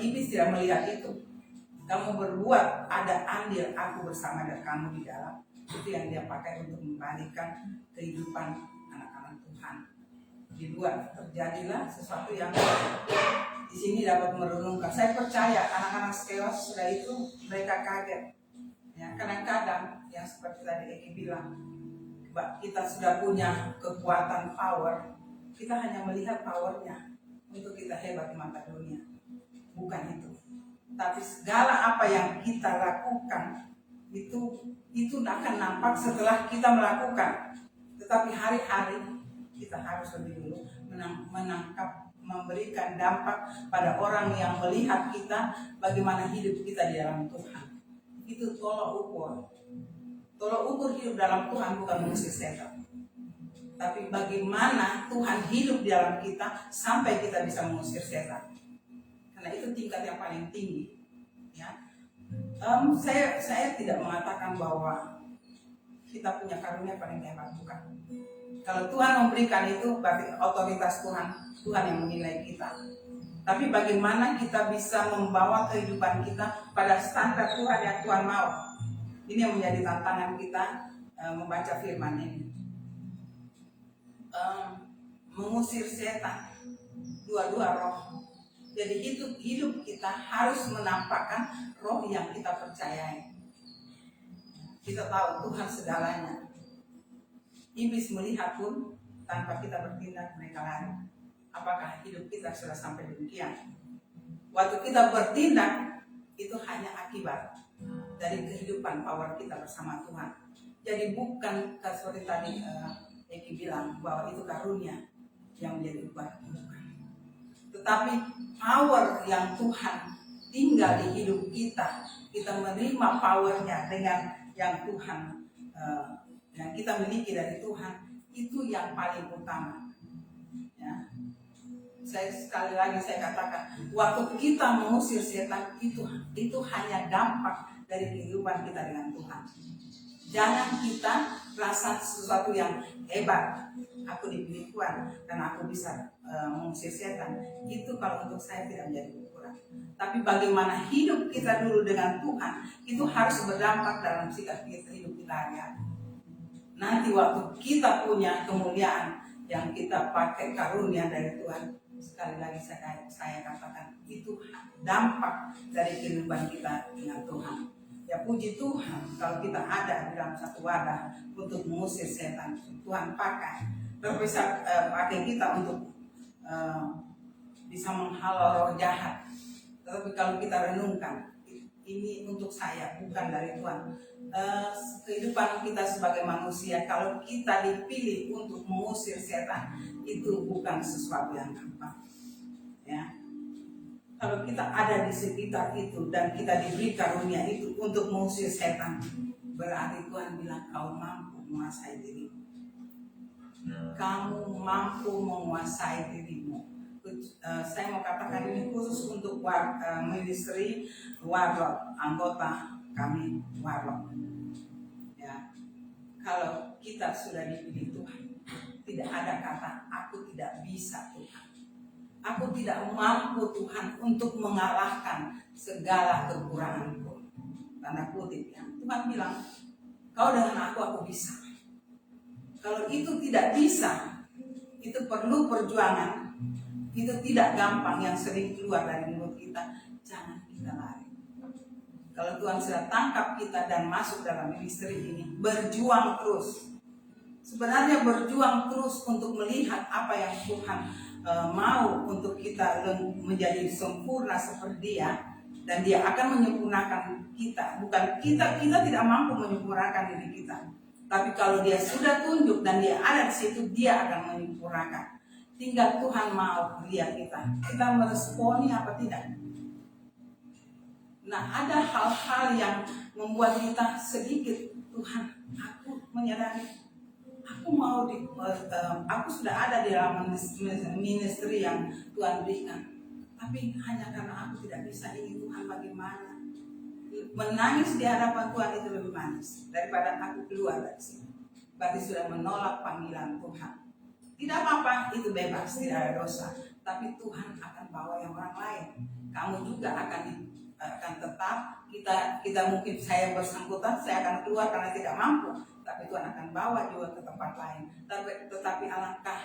S3: iblis tidak melihat itu. Kamu berbuat ada andil aku bersama dan kamu di dalam. Itu yang dia pakai untuk membalikan kehidupan anak-anak Tuhan. Di luar terjadilah sesuatu yang di sini dapat merenungkan. Saya percaya anak-anak Skeos sudah itu mereka kaget. Ya, kadang-kadang yang seperti tadi Eki bilang, kita sudah punya kekuatan power, kita hanya melihat powernya untuk kita hebat di mata dunia. Bukan itu. Tapi segala apa yang kita lakukan itu akan nampak setelah kita melakukan. Tetapi hari-hari kita harus lebih dulu menangkap, memberikan dampak pada orang yang melihat kita, bagaimana hidup kita di dalam Tuhan. Itu tolok ukur. Tolok ukur hidup dalam Tuhan bukan mengusir setan, tapi bagaimana Tuhan hidup di dalam kita sampai kita bisa mengusir setan. Karena itu tingkat yang paling tinggi. Ya, saya tidak mengatakan bahwa kita punya karunia paling hebat, bukan. Kalau Tuhan memberikan itu berarti otoritas Tuhan yang menilai kita. Tapi bagaimana kita bisa membawa kehidupan kita pada standar Tuhan yang Tuhan mau? Ini yang menjadi tantangan kita membaca firman ini. Mengusir setan, dua-dua roh. Jadi hidup kita harus menampakkan roh yang kita percayai. Kita tahu Tuhan segalanya. Iblis melihat pun tanpa kita bertindak mereka lari. Apakah hidup kita sudah sampai demikian? Waktu kita bertindak itu hanya akibat dari kehidupan power kita bersama Tuhan. Jadi bukan seperti tadi Eki bilang bahwa itu karunia yang menjadi ubah, bukan. Tetapi power yang Tuhan tinggal di hidup kita, kita menerima powernya dengan yang Tuhan yang kita miliki dari Tuhan, itu yang paling utama. Ya. Sekali lagi saya katakan, waktu kita mengusir setan itu hanya dampak dari kehidupan kita dengan Tuhan. Jangan kita rasa sesuatu yang hebat. Aku dipilih Tuhan karena aku bisa mengusir setan. Itu kalau untuk saya tidak menjadi ukuran. Tapi bagaimana hidup kita dulu dengan Tuhan, itu harus berdampak dalam sikap kita, hidup kita hari-hari. Nanti waktu kita punya kemuliaan yang kita pakai karunia dari Tuhan, sekali lagi saya katakan itu dampak dari kehidupan kita dengan Tuhan. Ya puji Tuhan kalau kita ada di dalam satu wadah untuk mengusir setan, Tuhan pakai. Bisa pakai kita untuk bisa menghalau roh jahat. Tetapi kalau kita renungkan, ini untuk saya bukan dari Tuhan. Kehidupan kita sebagai manusia, kalau kita dipilih untuk mengusir setan, itu bukan sesuatu yang gampang. Ya. Kalau kita ada di sekitar itu dan kita diberi karunia itu untuk mengusir setan, berarti Tuhan bilang kau mampu menguasai dirimu. Kamu mampu menguasai dirimu. Saya mau katakan ini khusus untuk ministry Warlock, anggota kami Warlock. Ya, kalau kita sudah dipilih Tuhan, tidak ada kata aku tidak bisa Tuhan. Aku tidak mampu Tuhan untuk mengalahkan segala kekuranganku. Tanda kutip ya. Tuhan bilang, kau dengan aku bisa. Kalau itu tidak bisa, itu perlu perjuangan. Itu tidak gampang yang sering keluar dari mulut kita. Jangan kita lari. Kalau Tuhan sudah tangkap kita dan masuk dalam ministry ini, berjuang terus. Sebenarnya berjuang terus untuk melihat apa yang Tuhan mau untuk kita menjadi sempurna seperti Dia, dan Dia akan menyempurnakan kita. Bukan kita tidak mampu menyempurnakan diri kita. Tapi kalau Dia sudah tunjuk dan Dia ada di situ, Dia akan menyempurnakan. Tinggal Tuhan mau lihat kita meresponi apa tidak. Nah, ada hal-hal yang membuat kita sedikit, Tuhan, aku menyadari, aku sudah ada di dalam ministry yang Tuhan berikan, tapi hanya karena aku tidak bisa ini, Tuhan bagaimana? Menangis di hadapan Tuhan itu lebih manis daripada aku keluar dari sini. Berarti sudah menolak panggilan Tuhan. Tidak apa-apa, itu bebas, tidak ada dosa. Tapi Tuhan akan bawa yang orang lain. Kamu juga akan tetap, kita mungkin saya bersangkutan, saya akan keluar karena tidak mampu. Tapi Tuhan akan bawa juga ke tempat lain. Tetapi alangkah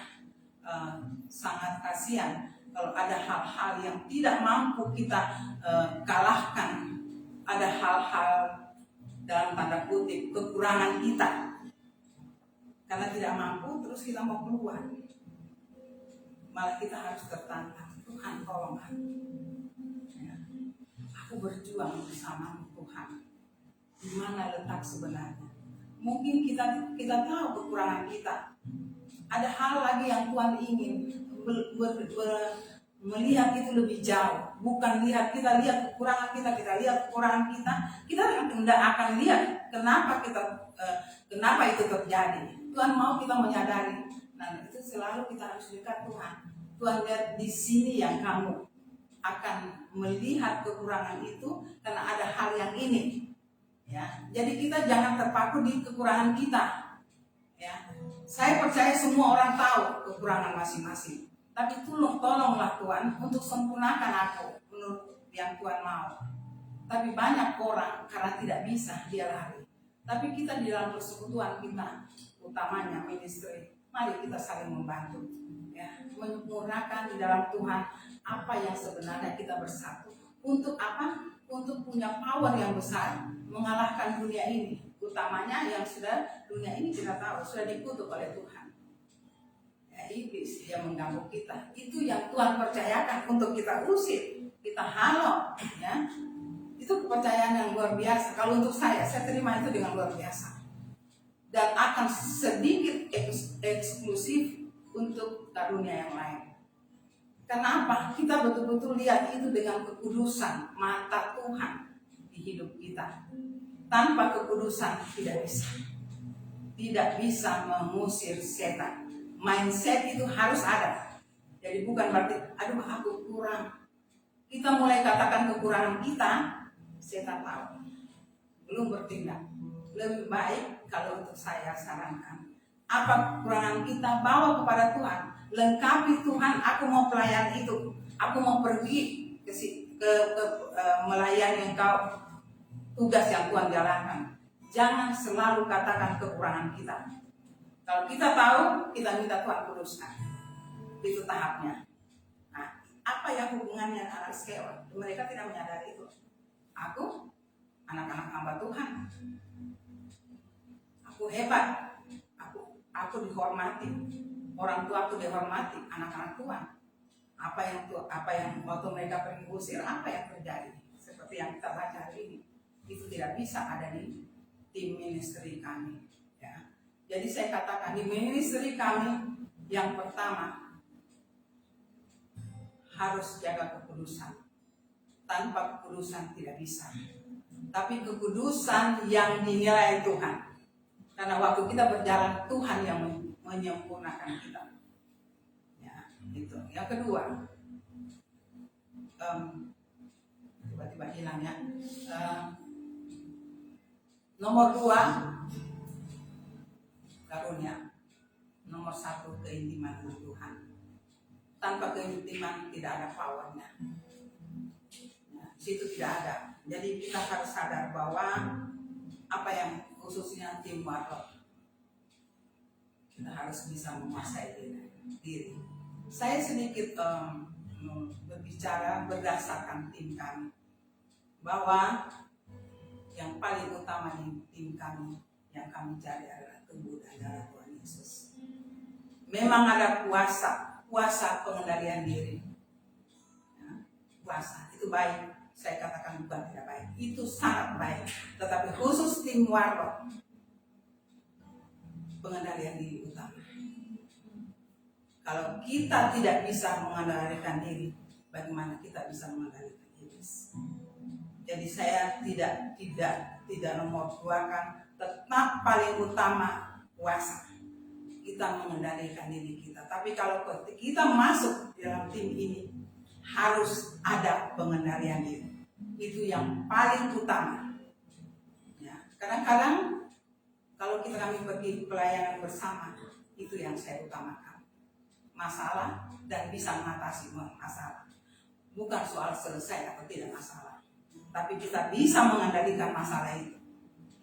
S3: sangat kasihan kalau ada hal-hal yang tidak mampu kita kalahkan. Ada hal-hal dalam tanda kutip kekurangan kita. Karena tidak mampu, terus kita mau keluar. Malah kita harus tertantang. Tuhan tolong aku. Ya. Aku berjuang bersama Tuhan. Di mana letak sebenarnya? Mungkin kita tahu kekurangan kita. Ada hal lagi yang Tuhan ingin melihat itu lebih jauh. Bukan lihat kekurangan kita lihat kekurangan kita tidak akan lihat kenapa itu terjadi. Tuhan mau kita menyadari. Nah, itu selalu kita harus dekat Tuhan. Tuhan lihat di sini yang kamu akan melihat kekurangan itu karena ada hal yang ini. Ya, jadi kita jangan terpaku di kekurangan kita. Ya, saya percaya semua orang tahu kekurangan masing-masing. Tapi tolonglah Tuhan untuk sempurnakan aku menurut yang Tuhan mau. Tapi banyak orang karena tidak bisa dia lari. Tapi kita di dalam persekutuan kita, utamanya ministry, mari kita saling membantu, ya, menyempurnakan di dalam Tuhan apa yang sebenarnya kita bersatu. Untuk apa? Untuk punya power yang besar, mengalahkan dunia ini. Utamanya yang sudah dunia ini kita tahu sudah dikutuk oleh Tuhan. Ya, iblis yang mengganggu kita. Itu yang Tuhan percayakan untuk kita usir, kita halau, ya. Itu kepercayaan yang luar biasa. Kalau untuk saya terima itu dengan luar biasa. Dan akan sedikit eksklusif untuk karunia yang lain. Kenapa? Kita betul-betul lihat itu dengan kekudusan mata Tuhan di hidup kita. Tanpa kekudusan tidak bisa. Tidak bisa mengusir setan. Mindset itu harus ada. Jadi bukan berarti, aduh aku kurang. Kita mulai katakan kekurangan kita, setan tahu, belum bertindak. Lebih baik kalau untuk saya sarankan, apa kekurangan kita bawa kepada Tuhan, lengkapi Tuhan. Aku mau pelayan itu, aku mau pergi ke melayani Engkau, tugas yang Tuhan jalankan. Jangan selalu katakan kekurangan kita. Kalau kita tahu, kita minta Tuhan kuduskan. Itu tahapnya. Nah, apa yang hubungannya anak Skewa? Mereka tidak menyadari itu. Aku anak-anak hamba Tuhan. Aku hebat. Aku dihormati. Orang tua aku dihormati. Anak-anak Tuhan. Apa yang waktu mereka pergi usir, apa yang terjadi? Seperti yang kita baca hari ini. Itu tidak bisa ada di tim ministry kami. Ya. Jadi saya katakan di ministry kami yang pertama harus jaga kekudusan. Tanpa kekudusan tidak bisa. Tapi kekudusan yang dinilai Tuhan. Karena waktu kita berjalan, Tuhan yang menyempurnakan kita. Ya, itu. Yang kedua, tiba-tiba hilang ya. Nomor 2, karunia. Nomor 1, keintiman dengan Tuhan. Tanpa keintiman tidak ada powernya. Situ tidak ada. Jadi kita harus sadar bahwa apa yang khususnya tim warlock, kita harus bisa menguasai diri. Saya sedikit berbicara berdasarkan tim kami, bahwa yang paling utama di tim kami yang kami cari adalah tubuh dan darah Tuhan Yesus. Memang ada puasa pengendalian diri. Ya, puasa itu baik. Saya katakan bukan tidak baik, itu sangat baik. Tetapi khusus tim warlock, pengendalian diri utama. Kalau kita tidak bisa mengendalikan diri, bagaimana kita bisa mengendalikan iblis? Jadi saya tidak nomor 2 kan, tetap paling utama puasa. Kita mengendalikan diri kita. Tapi kalau kita masuk dalam tim ini, harus ada pengendalian diri. Itu yang paling utama. Ya, kadang-kadang kalau kami pergi pelayanan bersama, itu yang saya utamakan. masalah dan bisa mengatasi masalah. Bukan soal selesai atau tidak masalah, tapi kita bisa mengendalikan masalah itu.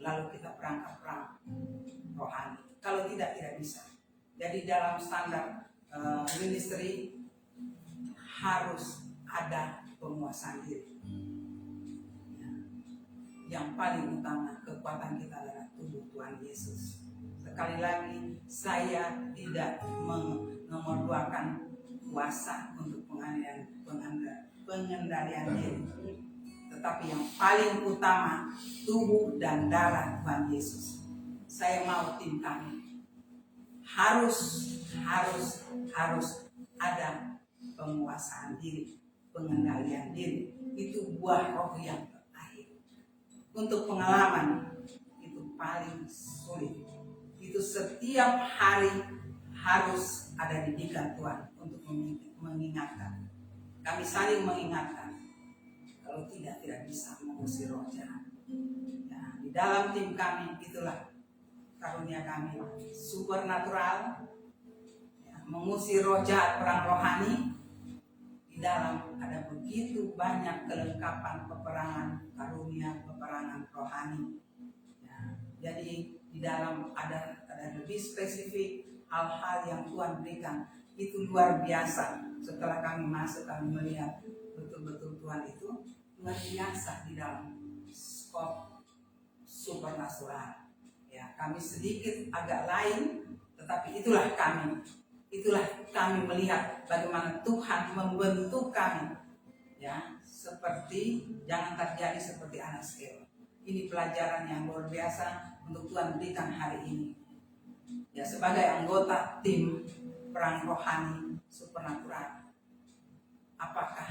S3: Lalu kita berangkat perang rohani. Kalau tidak bisa. Jadi dalam standar ministry harus ada penguasaan diri. Yang paling utama kekuatan kita adalah tubuh Tuhan Yesus. Sekali lagi, saya tidak menomorduakan kuasa untuk pengendalian diri, tetapi yang paling utama tubuh dan darah Tuhan Yesus. Saya mau tim kami harus ada penguasaan diri, pengendalian diri. Itu buah roh yang terakhir. Untuk pengalaman itu paling sulit. Itu setiap hari harus ada didikan Tuhan untuk mengingatkan. Kami saling mengingatkan. Kalau tidak bisa mengusir roh jahat. Ya, di dalam tim kami itulah karunia kami supernatural, ya, mengusir roh jahat, perang rohani. Di dalam ada begitu banyak kelengkapan peperangan karunia, peperangan rohani. Ya, jadi di dalam ada lebih spesifik hal-hal yang Tuhan berikan. Itu luar biasa. Setelah kami masuk, kami melihat betul-betul Tuhan itu luar biasa di dalam skop supernatural. Ya, kami sedikit agak lain, tetapi itulah kami melihat bagaimana Tuhan membentuk kami. Ya, seperti jangan terjadi seperti Anaskel. Ini pelajaran yang luar biasa untuk Tuhan berikan hari ini. Ya, sebagai anggota tim perang rohani supernatural, apakah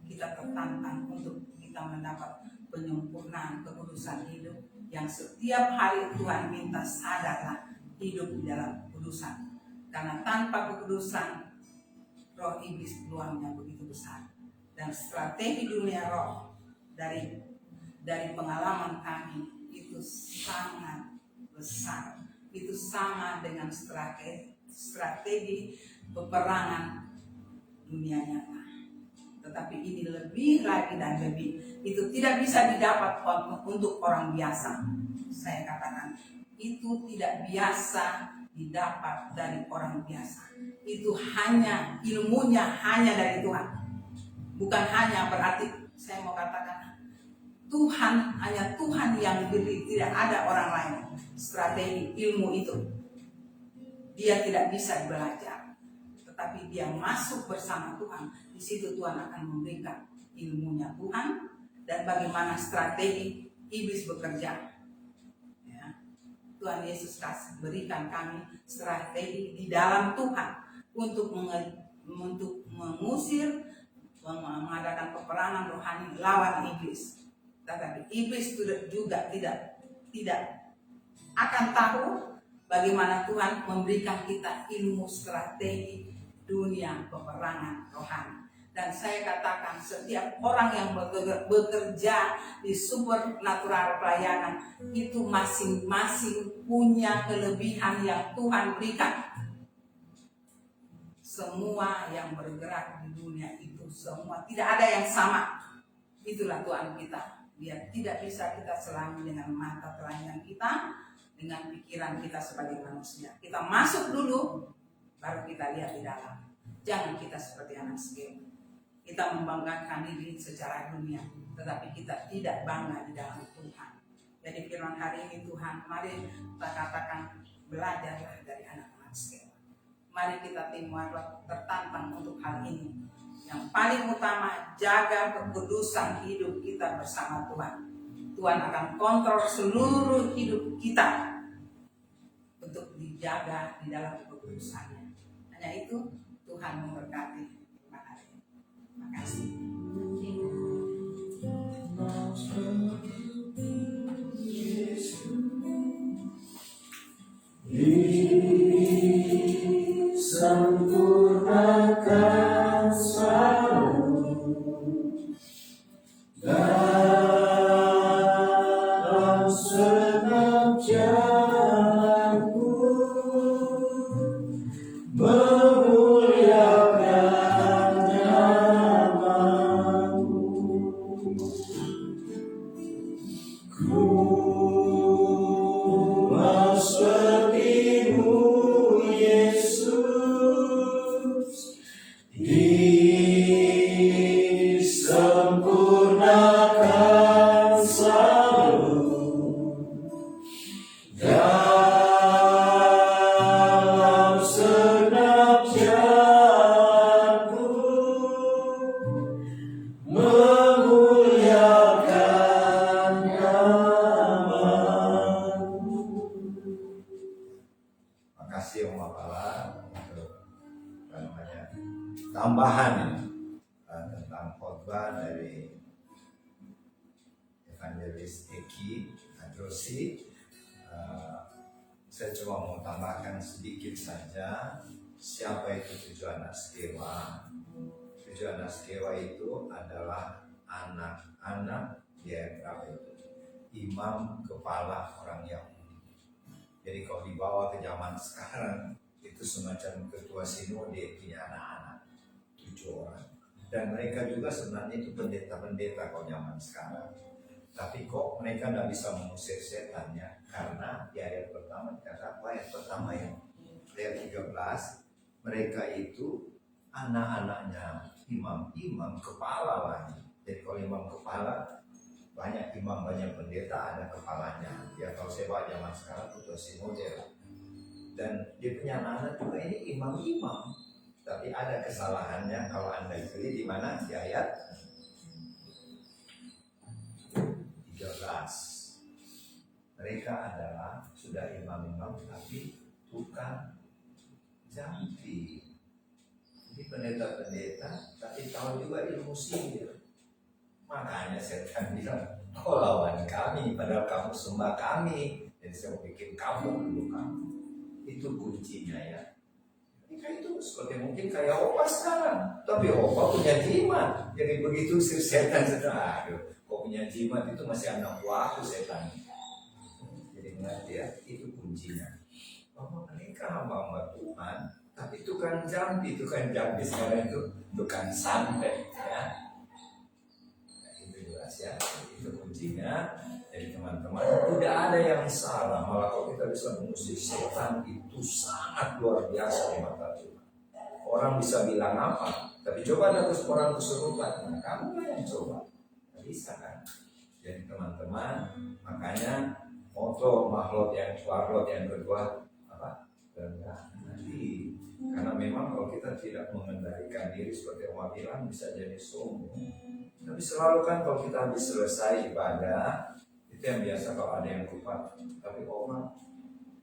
S3: kita tertantang untuk kita mendapat penyempurnaan kekudusan hidup yang setiap hari Tuhan minta sadarlah hidup di dalam kekudusan. Karena tanpa kekudusan roh iblis peluangnya begitu besar. Dan strategi dunia roh dari pengalaman kami itu sangat besar. Itu sama dengan strategi peperangan dunia nyata. Tetapi ini lebih lagi dan lebih. Itu tidak bisa didapat untuk orang biasa. Saya katakan itu tidak biasa didapat dari orang biasa. Itu hanya ilmunya hanya dari Tuhan. Bukan hanya berarti saya mau katakan Tuhan, hanya Tuhan yang beri, tidak ada orang lain. Strategi ilmu itu dia tidak bisa belajar, tetapi dia masuk bersama Tuhan. Di situ Tuhan akan memberikan ilmunya Tuhan dan bagaimana strategi iblis bekerja. Ya. Tuhan Yesus berikan kami strategi di dalam Tuhan untuk mengusir, mengadakan peperangan rohani lawan iblis. Tetapi iblis juga tidak akan tahu bagaimana Tuhan memberikan kita ilmu strategi dunia peperangan rohani. Dan saya katakan setiap orang yang bekerja di supernatural pelayanan itu masing-masing punya kelebihan yang Tuhan berikan. Semua yang bergerak di dunia itu semua tidak ada yang sama. Itulah Tuhan kita. Dia tidak bisa kita selami dengan mata telanjang kita, dengan pikiran kita sebagai manusia. Kita masuk dulu, baru kita lihat di dalam. Jangan kita seperti anak segel. Kita membanggakan diri secara dunia, tetapi kita tidak bangga di dalam Tuhan. Jadi firman hari ini Tuhan, mari kita katakan belajarlah dari anak-anak segel. Mari kita timur tertantang untuk hal ini. Yang paling utama, jaga kekudusan hidup kita bersama Tuhan. Tuhan akan kontrol seluruh hidup kita untuk dijaga di dalam kekudusannya. Hanya itu Tuhan memberkati. Terima kasih. Terima kasih.
S7: Sempurnakan selalu dalam segenap jalanku, memuliakan seperti-Mu, Yesus, disempurnakan selalu dalam segenap jalanku, memuliakan nama-Mu.
S6: Makasih Om Apala untuk tambahan tentang khotbah dari Evangelis Eki Adrosi. Saya cuma mau tambahkan sedikit saja, siapa itu tujuan Askewa. Tujuan Askewa itu adalah anak-anak imam kepala orang Yahudi. Jadi kalau dibawa ke zaman sekarang, itu semacam ketua sinode punya anak-anak 7 orang. Dan mereka juga sebenarnya itu pendeta-pendeta kalau zaman sekarang. Tapi kok mereka tidak bisa mengusir setannya? Karena di ayat pertama dikatakan, ayat pertama yang ayat 13, mereka itu anak-anaknya imam kepala lagi. Jadi kalau imam kepala, banyak imam, banyak pendeta, ada kepalanya. Ya kalau saya bawa zaman sekarang ketua sinode. Dan dia punya anak-anak juga ini imam-imam. Tapi ada kesalahannya kalau Anda pilih di mana? Di ayat 13. Mereka adalah sudah imam-imam tapi tukang jampi. Jadi pendeta-pendeta tapi tahu juga ilmu sihir. Makanya setan bilang, kau lawan kami padahal kamu sembah kami. Jadi saya mau bikin kamu dulu kamu. Itu kuncinya ya. Mereka itu seperti mungkin kayak opa sekarang. Tapi opa punya jimat. Jadi begitu si setan sedang, aduh, kau punya jimat itu masih anak buahku setan. Jadi mengerti ya, itu kuncinya. Bahwa mereka hamba-hamba Tuhan, tapi tukang jampi sekarang itu tukang santet ya. Nah, itu jelas ya, itu kuncinya. Jadi teman-teman, tidak ada yang salah. Malah kalau kita bisa mengusir setan itu sangat luar biasa di mata Tuhan. Orang bisa bilang apa, tapi coba ada orang kesurupan, nah, kamu yang coba, nggak bisa kan? Jadi teman-teman, makanya moto makhluk yang kedua apa? Rendah hati. Karena memang kalau kita tidak mengendalikan diri seperti Oma bilang bisa jadi sombong. Tapi selalu kan kalau kita habis selesai ibadah, itu yang biasa kalau ada yang lupa. Tapi Oma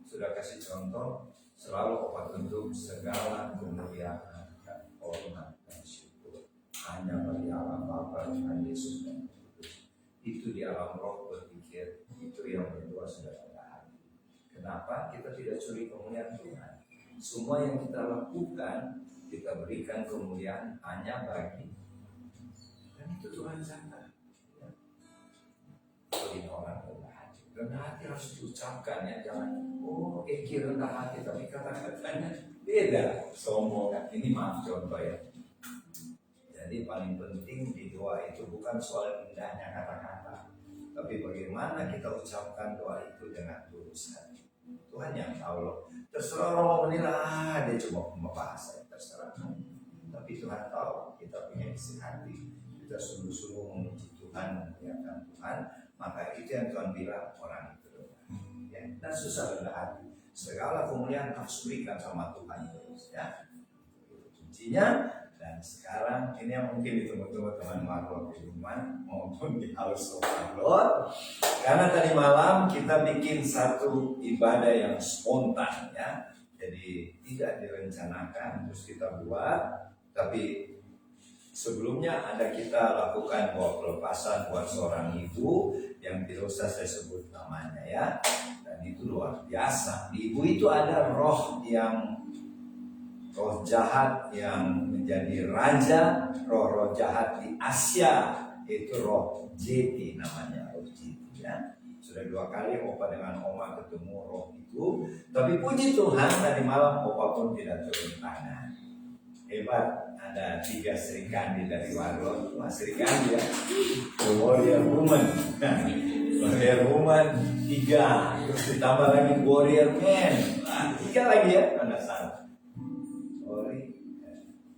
S6: sudah kasih contoh, selalu Oma tuntut segala kemuliaan dan hormat dan syukur hanya bagi Allah Bapa dan Yesus dan Kristus. Itu di alam roh berpikir, itu yang berdua sudah pada hati. Kenapa? Kita tidak curi kemuliaan Tuhan. Semua yang kita lakukan, kita berikan kemuliaan hanya bagi, dan itu Tuhan sangka. Ini orang rendah hati. Rendah hati harus diucapkan ya, jangan Eki rendah hati, tapi kata-katanya beda. Sombong kan, ini maaf contoh ya. Jadi paling penting di doa itu bukan soal indahnya kata-kata, tapi bagaimana kita ucapkan doa itu dengan tulus hati. Tuhan yang tahu loh. Terserah orang mau menilai, dia cuma membahas, terserah. Tapi Tuhan tahu kita punya isi hati. Kita sungguh-sungguh memuji Tuhan, memuliakan Tuhan. Maka itu yang Tuhan bilang orang itu ya. Dan susah rendah hati. Segala kemuliaan harus berikan sama Tuhan terus ya. Kuncinya. Dan sekarang ini yang mungkin ditunggu-tunggu teman Marlon di rumah maupun di house of Marlon. Karena tadi malam kita bikin satu ibadah yang spontan ya. Jadi tidak direncanakan terus kita buat. Tapi sebelumnya ada kita lakukan pelepasan buat seorang ibu yang tidak usah saya sebut namanya ya. Dan itu luar biasa. Di ibu itu ada roh jahat yang menjadi raja, roh jahat di Asia itu roh Jeti namanya, roh Jeti ya. Sudah 2 kali Opa dengan Oma ketemu roh itu, tapi puji Tuhan tadi malam Opa pun tidak turun tangan. hebat. Ada 3 Sri Kandi dari Warlord. Wah, Sri Kandi ya. The Warrior Woman. Nah, Warrior Woman 3. Terus ditambah lagi Warrior Man. Nah, 3 lagi ya. Mana salah? Sorry.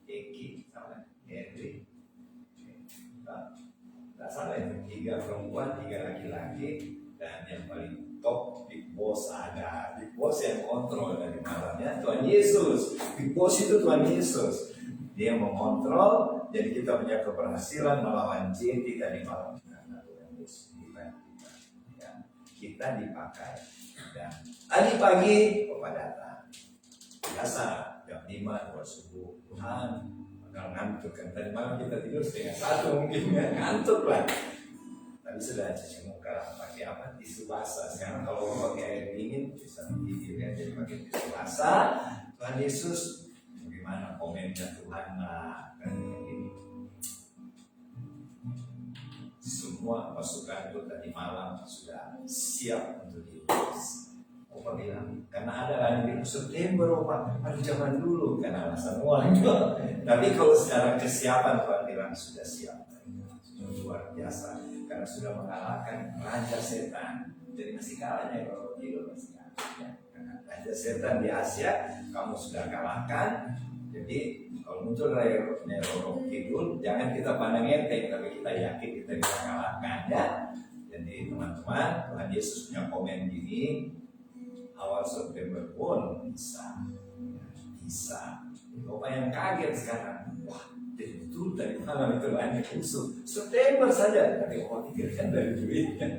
S6: Eki. Sama. Henry. Tidak salah itu. 3 perempuan, 3 laki-laki. Dan yang paling top Big Boss ada. Big Boss yang kontrol dari malamnya Tuhan Yesus. Big Boss itu Tuhan Yesus. Dia mengontrol, jadi kita punya keberhasilan melawan jin tadi malam. Karena Tuhan Yesus kita dipakai. Dan tadi pagi Bapak datang. Biasa jam 5 doa subuh. Tuhan, agak ngantuk kan. Tadi malam kita tidur 1:30 mungkin ngantuk lah. Tapi sudah cuci muka pakai apa? Tisu basah. Sekarang kalau pakai air dingin bisa menggigil ya. Jadi pakai tisu basah. Tuhan Yesus, bagaimana komennya Tuhan lah kan ini. Semua pasukan itu tadi malam sudah siap untuk diutus. Opa bilang, karena ada lagi di September Opa, aduh zaman dulu kan alasan uang itu. Tapi kalau secara kesiapan Tuhan bilang sudah siap. Sudah luar biasa. Karena sudah mengalahkan raja setan. Jadi masih kalahnya kalau tidur masih kalah. Karena raja setan di Asia kamu sudah kalahkan. Jadi kalau muncul Nero Kidul, jangan kita pandang enteng, tapi kita yakin kita bisa kalahkan ya. Jadi teman-teman, Tuhan Yesus punya komen gini, awal September pun bisa. Bapak yang kaget sekarang, wah. Jadi betul dari malam itu banyak musuh. September saja, tapi orang pikirkan dari duitnya.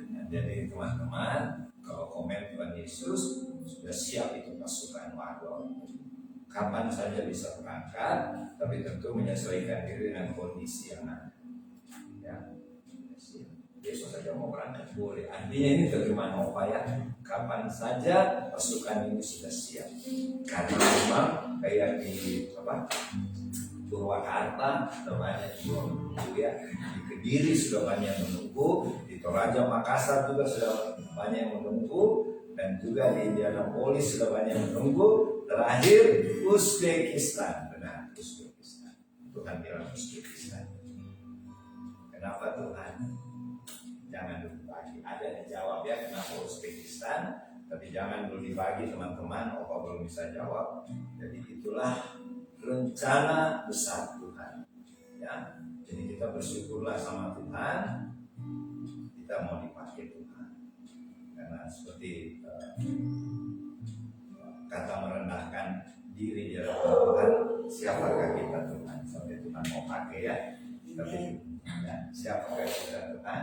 S6: Nah, jadi teman-teman, kalau komen Tuhan Yesus sudah siap itu pasukan Warlord. Kapan saja bisa berangkat, tapi tentu menyesuaikan diri dengan kondisi yang ada. Ya, besok saja mau berangkat boleh. Artinya ini terjemahan Opa ya. Kapan saja pasukan ini sudah siap. Karena memang kayak di apa? Purwakarta sudah banyak juga menunggu ya, di Kediri sudah banyak menunggu, di Toraja Makassar juga sudah banyak menunggu, dan juga di Indianapolis sudah banyak menunggu. Terakhir Uzbekistan, benar Uzbekistan. Tuhan bilang Uzbekistan. Kenapa Tuhan? Jangan dulu dibagi. Ada yang jawab ya kenapa Uzbekistan, tapi jangan dulu dibagi teman-teman. Opa belum bisa jawab. Jadi itulah rencana besar Tuhan ya. Jadi kita bersyukurlah sama Tuhan, kita mau dipakai Tuhan karena seperti kata merendahkan diri di hadapan Tuhan. Siapakah kita Tuhan sampai Tuhan mau pakai ya. Tapi ya, siapakah kita Tuhan?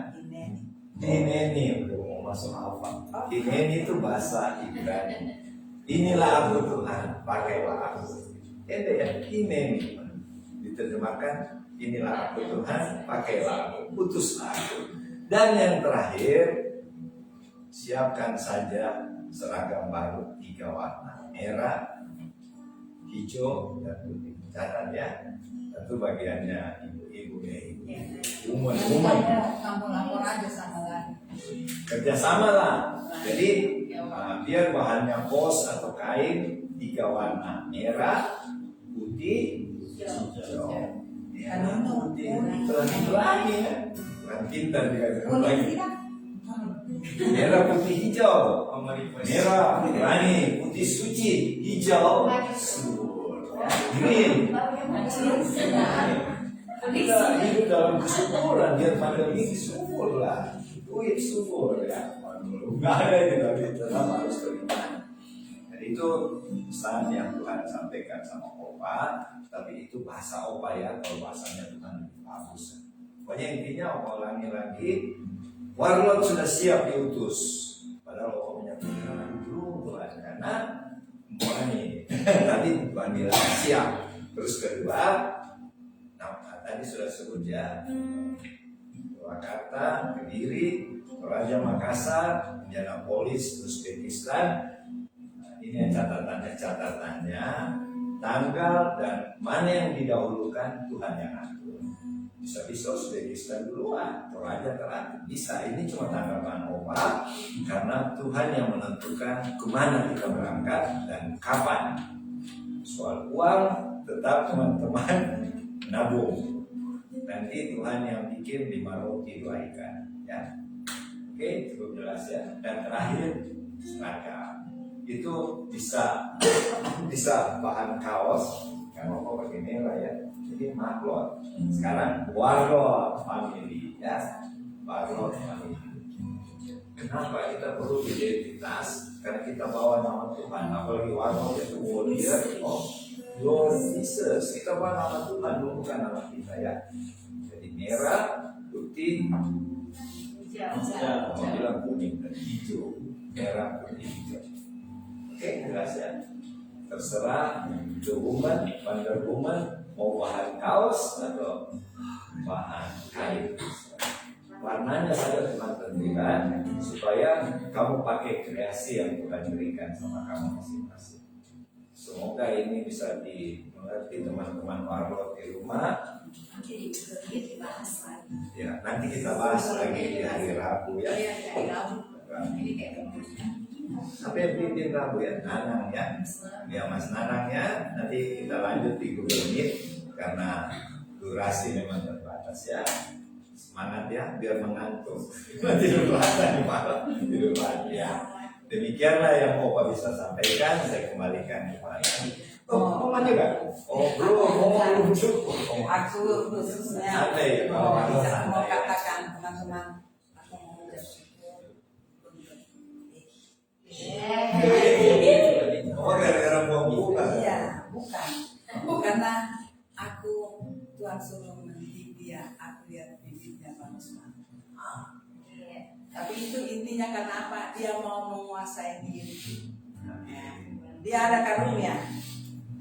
S6: Ini belum mau masuk apa. Ini itu bahasa Ibrani. Inilah aku Tuhan, pakailah aku. Ya, ini diterjemahkan, inilah aku Tuhan, pakailah aku, putuslah aku. Dan yang terakhir, siapkan saja seragam baru 3 warna, merah, hijau, dan putih. Catat ya, itu bagiannya ibu-ibu ya, ibu.
S3: Kamu lapor aja sama lagi.
S6: Kerjasama lah. Jadi biar bahannya kos atau kain 3 warna, merah, putih, hijau. Ya, putih. Berani ya. Bukan pintar dikatakan lagi. Merah, putih, hijau. Merah, berani, putih, suci, hijau, subur. Green. Kita hidup dalam kesuburan, biar pandemi subur lah. Duit subur ya. Nggak ada itu, tapi tetap harus beriman. Jadi itu pesan yang Tuhan sampaikan sama Opa, tapi itu bahasa Opa ya, kalau bahasanya Tuhan lebih bagus. Pokoknya intinya Opa ulangi lagi, Warlord sudah siap diutus. Padahal Opa punya pikiran dulu Tuhan, karena ini tadi Tuhan bilang siap. Terus kedua, tadi sudah sebut ya, Purwakarta, Kediri, Toraja Makassar, Indianapolis, Uzbekistan. Ini catatannya, tanggal dan mana yang didahulukan Tuhan yang atur. Bisa-bisa Uzbekistan duluan, Toraja terakhir. Bisa, ini cuma tanggapan Opa, karena Tuhan yang menentukan kemana kita berangkat dan kapan. Soal uang, tetap teman-teman nabung. Nanti Tuhan yang bikin 5 roti 2 ikan, ya. Oke, cukup jelas ya. Dan terakhir seragam. Itu bisa bahan kaos, kalau mau pakai merah ya. Jadi maklot. Sekarang warlot family, ya. Warlot family. Kenapa kita perlu identitas? Karena kita bawa nama Tuhan. Apalagi warlot itu warrior of Lord Jesus. Kita bawa nama Tuhan, bukan nama kita ya. Jadi merah, putih, mau bilang kuning dan hijau, merah, putih, hijau. Oke, jelas ya. Terserah the woman, Wonder Woman, mau bahan kaos atau bahan kain. Warnanya saja Tuhan tentukan supaya kamu pakai kreasi yang Tuhan berikan sama kamu masing-masing. Semoga ini bisa dimengerti teman-teman warlot di rumah. Ya, nanti kita bahas lagi di hari Rabu ya. Sampai pimpin Rabu ya, Nanang ya. Ya Mas Nanang ya. Nanti kita lanjut di Google Meet karena durasi memang terbatas ya. Semangat ya, biar mengantuk. Tidur lagi malam, tidur lagi ya. Demikianlah yang Opa bisa sampaikan. Saya kembalikan kepada Oma juga. Oh belum cukup.
S3: Aku khususnya
S6: Santai ya,
S3: mau
S6: santai ya.
S3: katakan teman-teman, aku mau bersyukur untuk
S6: Oh gara-gara mau buka.
S3: Iya, bukan. Karena aku Tuhan suruh mendidik dia, aku lihat bibitnya bagus banget. Tapi itu intinya karena apa? Dia mau menguasai diri. Dia ada karunia,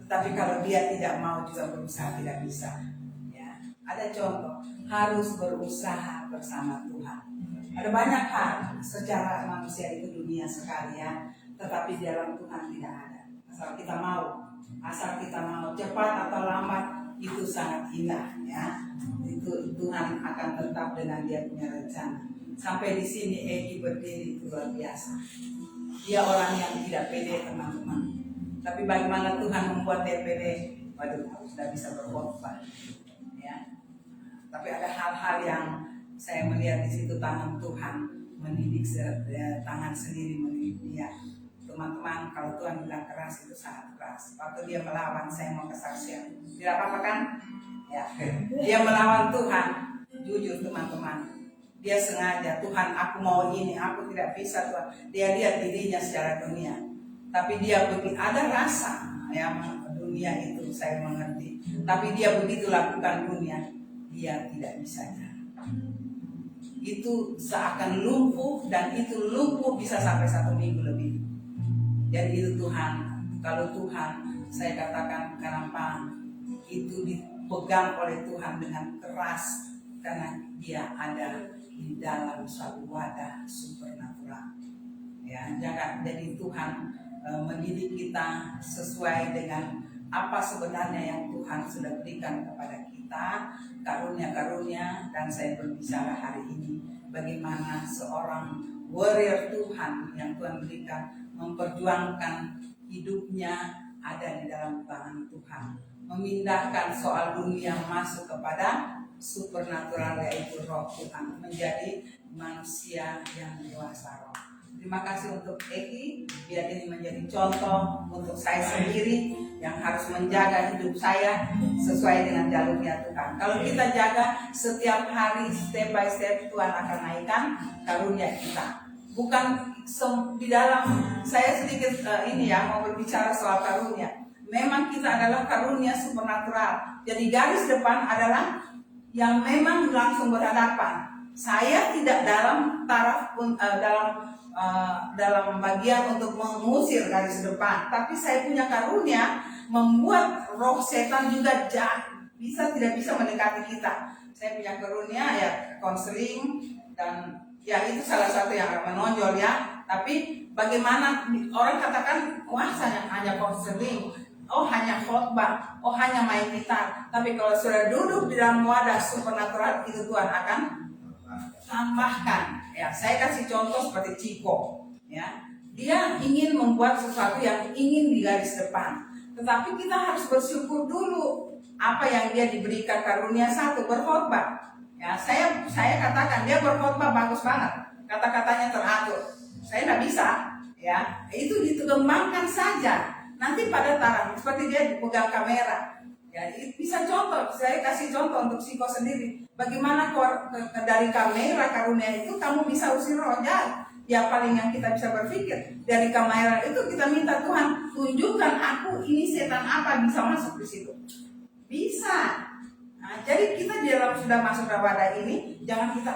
S3: tetapi kalau dia tidak mau juga berusaha tidak bisa. Ya, ada contoh, harus berusaha bersama Tuhan. Ada banyak hal secara manusia itu dunia sekali ya, tetapi di dalam Tuhan tidak ada. Asal kita mau cepat atau lambat itu sangat indah ya. Itu Tuhan akan tetap dengan dia punya rencana. Sampai di sini Egi berdiri itu luar biasa. Dia orang yang tidak pede teman-teman. Tapi bagaimana Tuhan membuat dia pede? Waduh, sudah bisa berkhotbah. Ya. Tapi ada hal-hal yang saya melihat di situ tangan Tuhan mendidik tangan sendiri mendidik dia. Teman-teman, kalau Tuhan bilang keras itu sangat keras. Waktu dia melawan, saya mau kesaksian. Tidak apa-apa kan? Ya. Dia melawan Tuhan. Jujur teman-teman. Dia sengaja, Tuhan aku mau ini, aku tidak bisa Tuhan. Dia lihat dirinya secara dunia. Tapi dia begitu, ada rasa ya dunia itu saya mengerti. Tapi dia begitu lakukan dunia, dia tidak bisa jalan. Itu seakan lumpuh dan itu lumpuh bisa sampai 1 minggu lebih. Jadi itu Tuhan. Kalau Tuhan, saya katakan kenapa itu dipegang oleh Tuhan dengan keras karena dia ada di dalam suatu wadah supernatural. Ya, jangan jadi Tuhan mendidik kita sesuai dengan apa sebenarnya yang Tuhan sudah berikan kepada kita, karunia-karunia. Dan saya berbicara hari ini bagaimana seorang warrior Tuhan yang Tuhan berikan memperjuangkan hidupnya ada di dalam tangan Tuhan, memindahkan soal dunia masuk kepada supernatural yaitu roh Tuhan, menjadi manusia yang dewasa roh. Terima kasih untuk Eki, biar ini menjadi contoh untuk saya sendiri yang harus menjaga hidup saya sesuai dengan jalurnya Tuhan. Kalau kita jaga setiap hari step by step, Tuhan akan naikkan karunia kita. Bukan di dalam saya sedikit ini ya mau berbicara soal karunia. Memang kita adalah karunia supernatural. Jadi garis depan adalah yang memang langsung berhadapan. Saya tidak dalam taraf dalam bagian untuk mengusir garis depan, tapi saya punya karunia membuat roh setan juga tidak bisa mendekati kita. Saya punya karunia ya konseling dan ya itu salah satu yang akan menonjol ya. Tapi bagaimana orang katakan wah hanya konseling, oh hanya khotbah, oh hanya main gitar. Tapi kalau sudah duduk di dalam wadah supernatural itu Tuhan akan tambahkan. Ya, saya kasih contoh seperti Ciko. Ya, dia ingin membuat sesuatu yang ingin di garis depan. Tetapi kita harus bersyukur dulu apa yang dia diberikan karunia. Satu, berkhotbah. Ya, saya katakan dia berkhotbah bagus banget, kata-katanya teratur. Saya nggak bisa, ya itu dikembangkan saja. Nanti pada taraf seperti dia dipegang kamera, ya bisa contoh. Saya kasih contoh untuk Siko sendiri. Bagaimana dari kamera karunia itu kamu bisa usir roh jahat. Ya paling yang kita bisa berpikir dari kamera itu kita minta Tuhan tunjukkan aku ini setan apa bisa masuk di situ. Bisa. Nah, jadi kita di dalam sudah masuk dalam wadah ini, jangan kita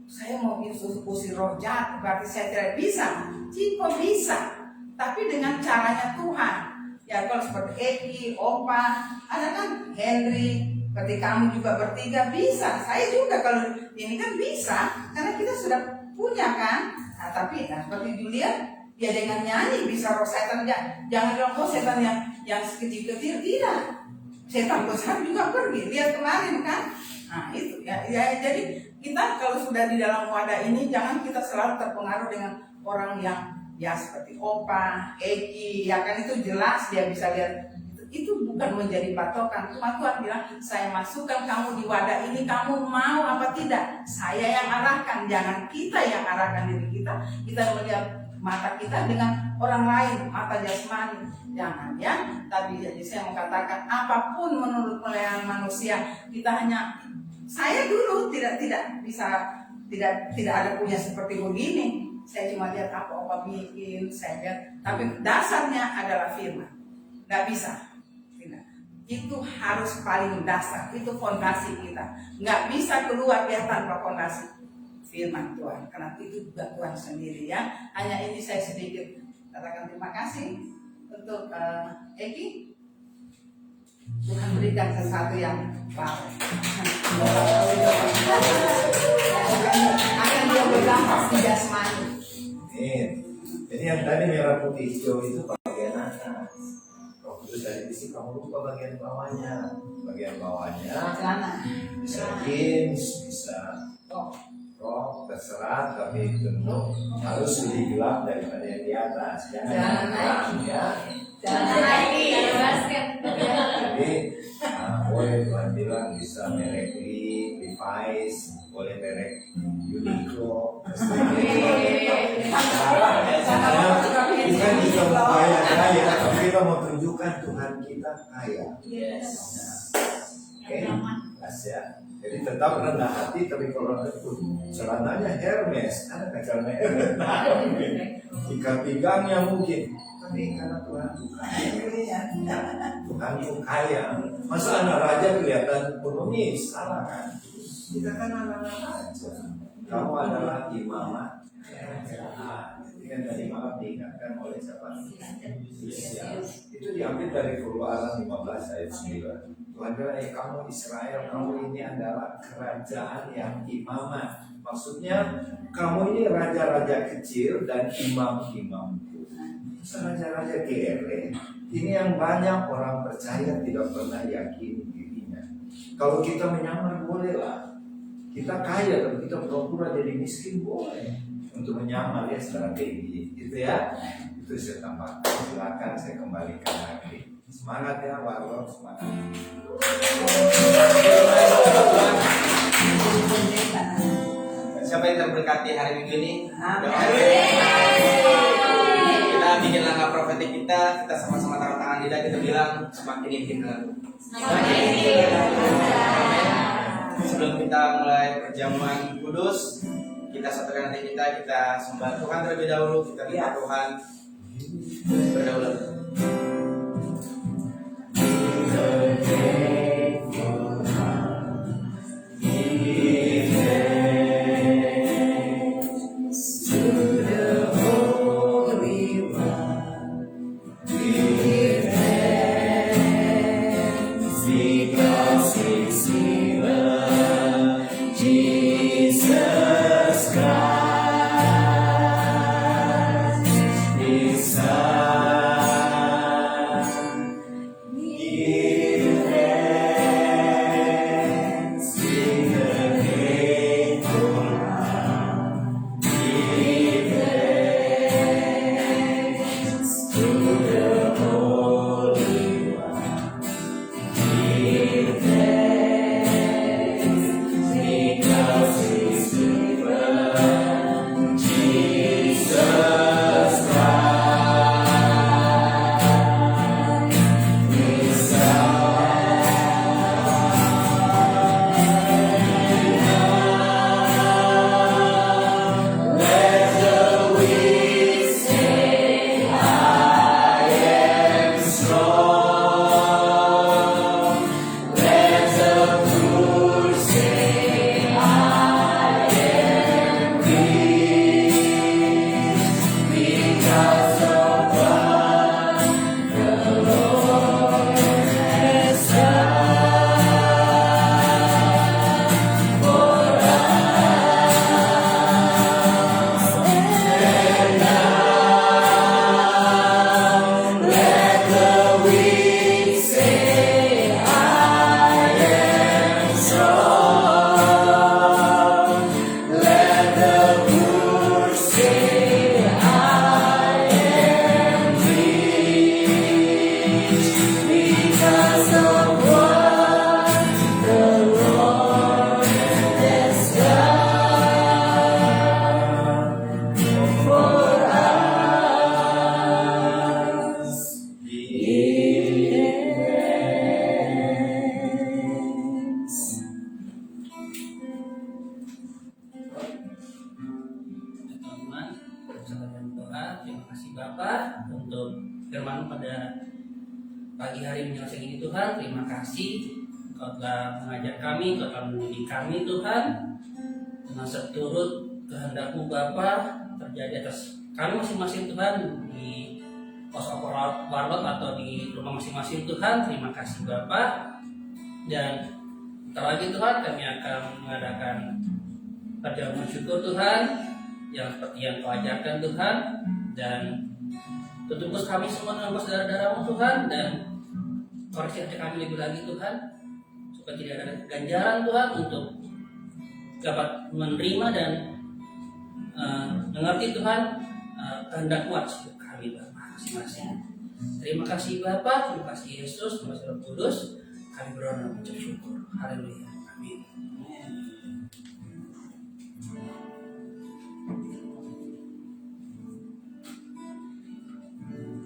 S3: saya mau usir roh jahat, berarti saya tidak bisa. Ciko bisa, tapi dengan caranya Tuhan. Ya kalau seperti Eki, Opa, ada kan Henry, seperti kamu juga bertiga bisa. Saya juga kalau ini kan bisa, karena kita sudah punya kan. Nah, tapi seperti Julia, ya dengan nyanyi bisa roh setan. Jangan bilang setan yang kecil-kecil, tidak. Setan besar juga pergi, lihat kemarin kan. Nah itu ya, jadi kita kalau sudah di dalam wadah ini jangan kita selalu terpengaruh dengan orang yang ya seperti Opa, Eki, ya kan itu jelas dia bisa lihat. Itu bukan menjadi patokan. Cuma Tuhan bilang, saya masukkan kamu di wadah ini, kamu mau apa tidak? Saya yang arahkan, jangan kita yang arahkan diri kita. Kita melihat mata kita dengan orang lain, mata jasmani. Jangan ya, tapi jadi saya mau katakan apapun menurut penilaian manusia, kita hanya saya dulu tidak bisa tidak ada punya seperti begini. Saya cuma lihat apa bikin, saya lihat, tapi dasarnya adalah firman. Nggak bisa. Tidak. Itu harus paling dasar, itu fondasi kita. Nggak bisa keluar dia tanpa fondasi firman Tuhan, karena itu juga Tuhan sendiri ya. Hanya ini saya sedikit katakan terima kasih untuk Eki. Tuhan berikan sesuatu yang baru. Akan dia berdampak di jasmani.
S6: Jadi yang tadi merah putih hijau itu bagian atas. Kalau itu dari sisi kamu lupa bagian bawahnya. Bagian bawahnya bisa jeans, bisa rok, terserah, tapi tentu harus lebih gelap daripada yang di atas. Jangan terang ya.
S4: Jangan lagi, basket.
S6: Jadi boleh Tuhan bilang bisa merek Levi's, boleh merek Uniqlo. Bukan kita mau kaya, tapi kita mau tunjukkan Tuhan kita kaya. Oke, ya. Jadi tetap rendah hati, tapi kalau celananya Hermes, ada celana Hermes, ikat pinggangnya mungkin. Tapi karena Tuhan tuh kaya, Tuhan tuh kaya. Masa anak raja kelihatan pengemis, salah kan? Kita kan anak raja. Kamu adalah imamat. Ini kan dari maaf diingatkan oleh siapa? Itu diambil dari Keluaran 15 ayat 9. Tuhan bilang, kamu Israel, kamu ini adalah kerajaan yang imamat. Maksudnya, kamu ini raja-raja kecil dan imam-imamku. Raja-raja kere, ini yang banyak orang percaya tidak pernah yakin dirinya. Kalau kita menyamar bolehlah. Kita kaya, tapi kita pura-pura jadi miskin boleh. Untuk menyamar ya strategi, gitu ya. Itu saya tambah. Silakan saya kembalikan lagi. Semangat ya, warlock, semangat.
S1: Siapa yang terberkati hari Minggu ini? Kita bikin langkah profetik kita sama-sama taruh tangan lidah, kita bilang semakin intim dengan Tuhan. Sebelum kita mulai perjamuan kudus, kita satukan hati kita sembah Tuhan terlebih dahulu, kita minta Tuhan berdaulat.
S5: Teman-teman, bersama dengan doa, terima kasih Bapak untuk firman pada pagi hari menjelaskan ini Tuhan. Terima kasih Engkau telah mengajar kami, Engkau telah mendidik kami Tuhan. Dengan seturut kehendak-Mu Bapa terjadi atas kami masing-masing Tuhan di pos warlot atau di rumah masing-masing Tuhan. Terima kasih Bapa. Dan setelah lagi Tuhan kami akan mengadakan perjamuan syukur Tuhan yang seperti yang Kau ajarkan Tuhan, dan tutup kami semua dengan saudara-saudaramu Tuhan, dan koreksi hati kami lebih lagi Tuhan, supaya tidak ada ganjaran Tuhan untuk dapat menerima dan mengerti Tuhan kehendak-Mu atas hidup kami Bapa masing-masing. Terima kasih Bapa, terima kasih Yesus, terima kasih Roh Kudus. Kami berdoa dan mengucap syukur. Haleluya. Amin.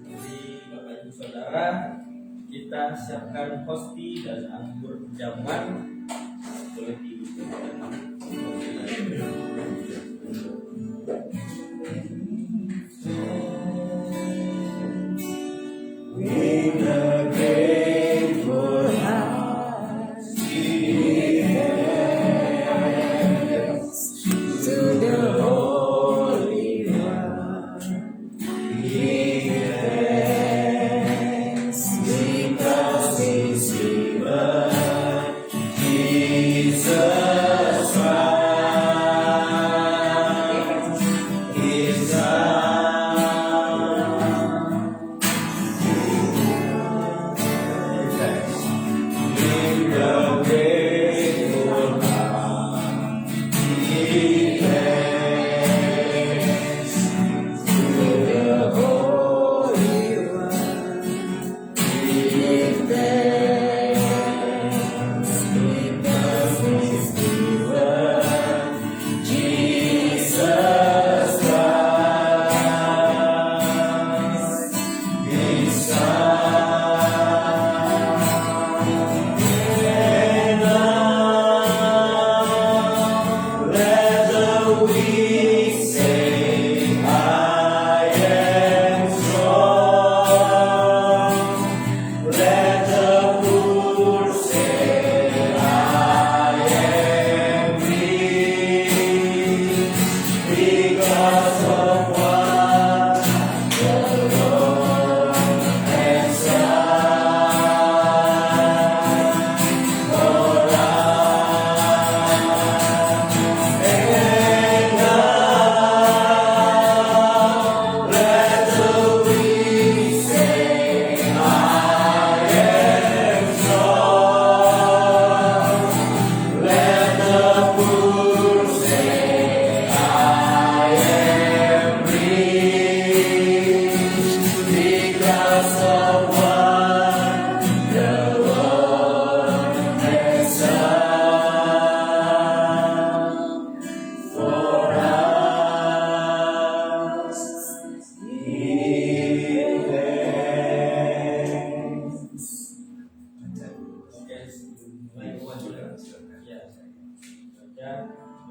S7: Jadi Bapak Ibu Saudara, kita siapkan hosti dan anggur jamuan. Boleh dihidupkan. With a grateful heart, give thanks to the Holy One. Give thanks because He's given Jesus Christ, His Son.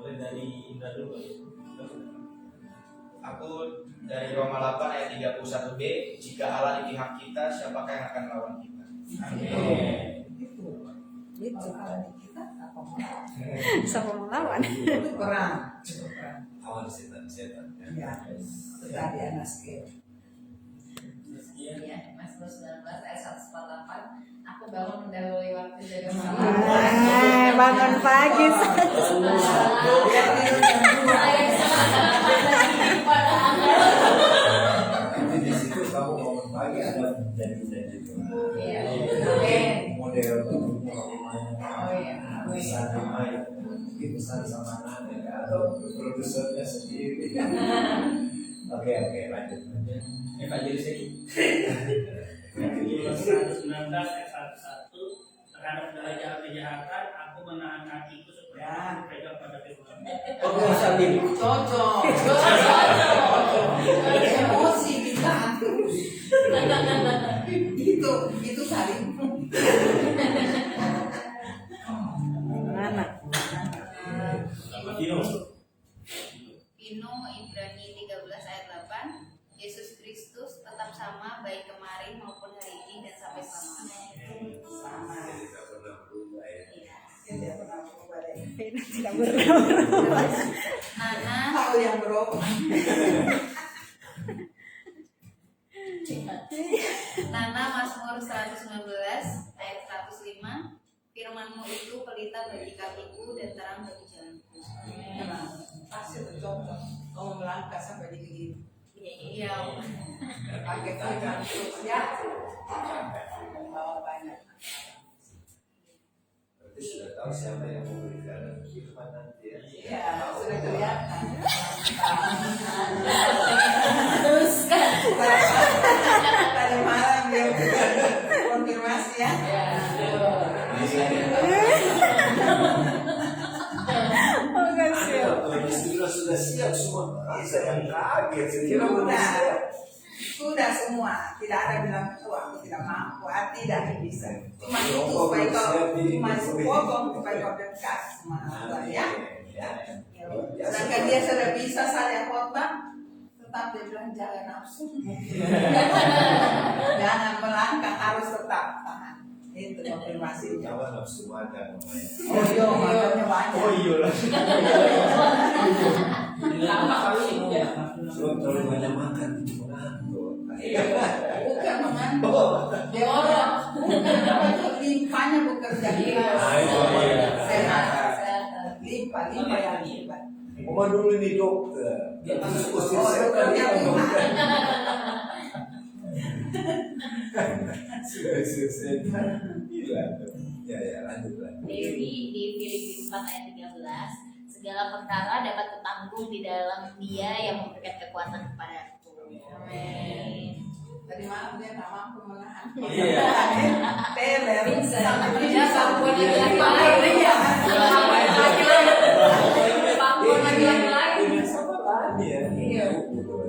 S7: Boleh dari Indra dulu.
S1: Aku dari Roma 8 ayat 31b, jika Allah di pihak kita, siapakah yang akan melawan kita?
S7: Amin.
S3: Itu kalau di kita apa mau?
S2: Siapa mau lawan?
S3: Itu perang.
S6: Lawan setan-setan.
S3: Ya, tadi anak skill.
S2: lagi.
S6: Nanti di situ kamu mau berbagi ada janji-janji Tuhan. Model sama mungkin pesan sama anak atau produsernya sendiri. Oke, lanjut.
S1: Evangelisasi.
S5: Lukas 119 ayat 1 terhadap segala jahat kejahatan aku menahan hatiku supaya aku pegang pada firman.
S1: Oke, sambil.
S3: Cocok. Emosi kita. Itu saling.
S2: Mana?
S8: Pino Ibrani 13 ayat 8. Yesus Kristus tetap sama baik kemarin maupun hari ini dan sampai selamanya.
S3: Sama.
S6: Tidak pernah berubah ya.
S3: Tidak pernah berubah deh.
S2: Tidak berubah.
S8: Nana
S3: Tahu yang berubah.
S8: Nana Mazmur 119 ayat 105. Firman-Mu itu pelita bagi kakiku dan terang bagi jalanku.
S3: Memang pasti cocok. Kamu melangkah sampai di begini.
S8: Iya.
S3: Pakai firman terus ya. Membawa banyak.
S6: Berarti sudah tahu siapa yang memberikan firman nanti ya.
S3: Iya, sudah kelihatan.
S4: Teruskan.
S3: Tadi malam dia konfirmasi ya.
S2: Oh, kasih.
S6: Sudah siap semua. Saya yang kaget. Saya kira belum siap.
S3: Sudah semua, tidak ada bilang aku tidak mampu, tidak bisa. Cuma itu supaya kau cuma potong supaya kau dekat sama Tuhan ya. Sedangkan dia sudah bisa saya khotbah, tetap dia bilang jangan nafsu, jangan melangkah, harus tetap tahan. Itu konfirmasinya.
S6: Jangan nafsu makan namanya.
S3: Oh iya, makannya banyak.
S1: iya lah.
S5: Lama kali ini ya.
S6: Sebab terlalu banyak makan itu mengantuk.
S3: Bukan mengantuk, dia orang bukan apa itu limpahnya bekerja. Sehat, limpah yang limpah.
S6: Oma dulu ini dokter. Dia khusus
S3: Oh, dokternya Tuhan.
S6: Sudah. Gila. Ya, lanjut.
S4: Dewi di Filipi 4 ayat 13, segala perkara dapat kutanggung di dalam Dia yang memberikan kekuatan kepadaku. Amin.
S3: Tadi malam dia tak mampu menahan.
S1: Iya.
S3: Teler.
S4: Ya, sampun lagi lain ya. Sampun lagi lain.
S3: Iya.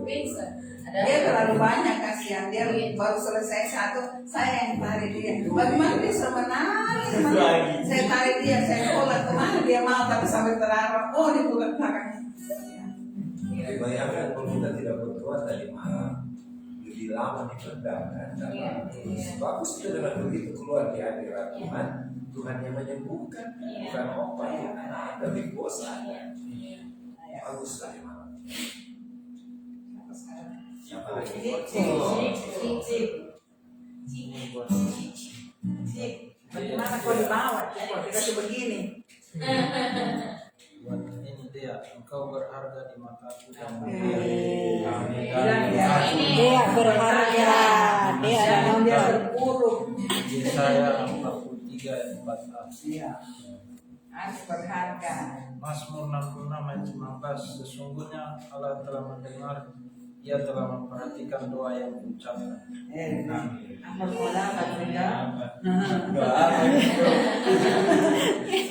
S4: Bisa.
S3: Dia terlalu banyak kasihan. Dia baru selesai satu, saya yang tarik dia. Bagaimana dia sudah menangis? Saya tarik dia, saya tolak kemana dia mau, tapi sampai terarah. Oh, dia bukan belakangnya.
S6: Bayangkan kalau kita tidak berdoa tadi malam lebih lama dipendam kan? Bagus kita dengan begitu keluar di hadirat Tuhan. Tuhan yang menyembuhkan, bukan obat, bukan ada big boss ada. Bagus tadi malam. Siapa lagi?
S3: Bagaimana kau dibawa? Kau dikasih begini.
S7: Buat ini dia, engkau berharga di mataku dan
S3: Bilang dia.
S2: Dia berharga. Dia ada
S3: Dia
S2: nomor.
S3: berpuluh.
S7: Yesaya 43 ayat 14.
S3: Iya. Harus berharga.
S7: Mazmur 66 ayat 19. Sesungguhnya Allah telah mendengar, Ia telah memperhatikan doa yang diucapkan.
S3: Amal mola juga.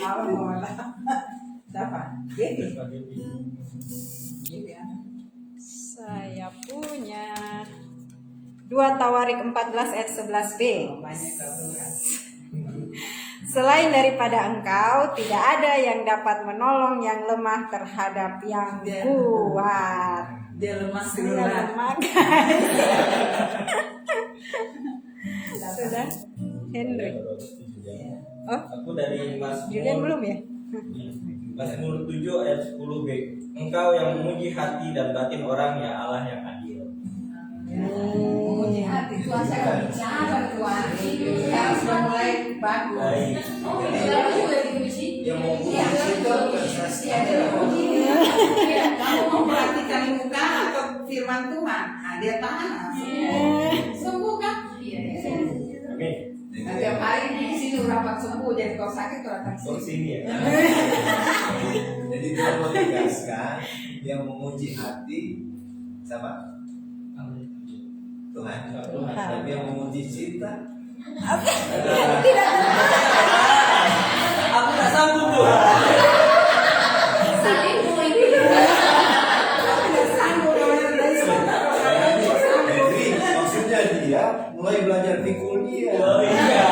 S3: Amal mola. Siapa? Jadi.
S2: Saya punya 2 Tawarik 14 ayat 11b.
S3: Banyak kebetulan.
S2: Selain daripada engkau, tidak ada yang dapat menolong yang lemah terhadap yang kuat.
S3: Dia lemah
S2: Saya
S3: duluan.
S2: lemah, guys. Sudah, Henry. Oh,
S1: Aku dari
S2: Julian belum ya?
S1: Mazmur 7 ayat 10b. Engkau yang memuji hati dan batin orang, ya Allah yang adil.
S3: Memuji hati Tuhan, saya bicara Tuhan. Sekarang sudah mulai bagus.
S1: Baik.
S4: Oh, kita juga di komisi.
S1: Ya
S6: Dia mau puji
S3: Iya,
S6: cinta bukan
S3: Iya,
S6: sastra.
S3: dia puji. Kamu mau perhatikan muka atau firman Tuhan? Nah, dia tahan langsung. Sembuh kan? Iya.
S1: Amin.
S3: Nah, tiap hari di sini rapat sembuh, jadi kalau sakit tuh datang
S1: Kok
S3: sini.
S1: sini ya?
S6: Jadi dia mau tegaskan yang memuji hati sama Tuhan. Tapi yang memuji cinta
S1: Aku tak sanggup tuh.
S3: Tidak sanggup orang dari sebentar.
S6: Jadi maksudnya dia mulai belajar pikul dia.
S1: Oh iya.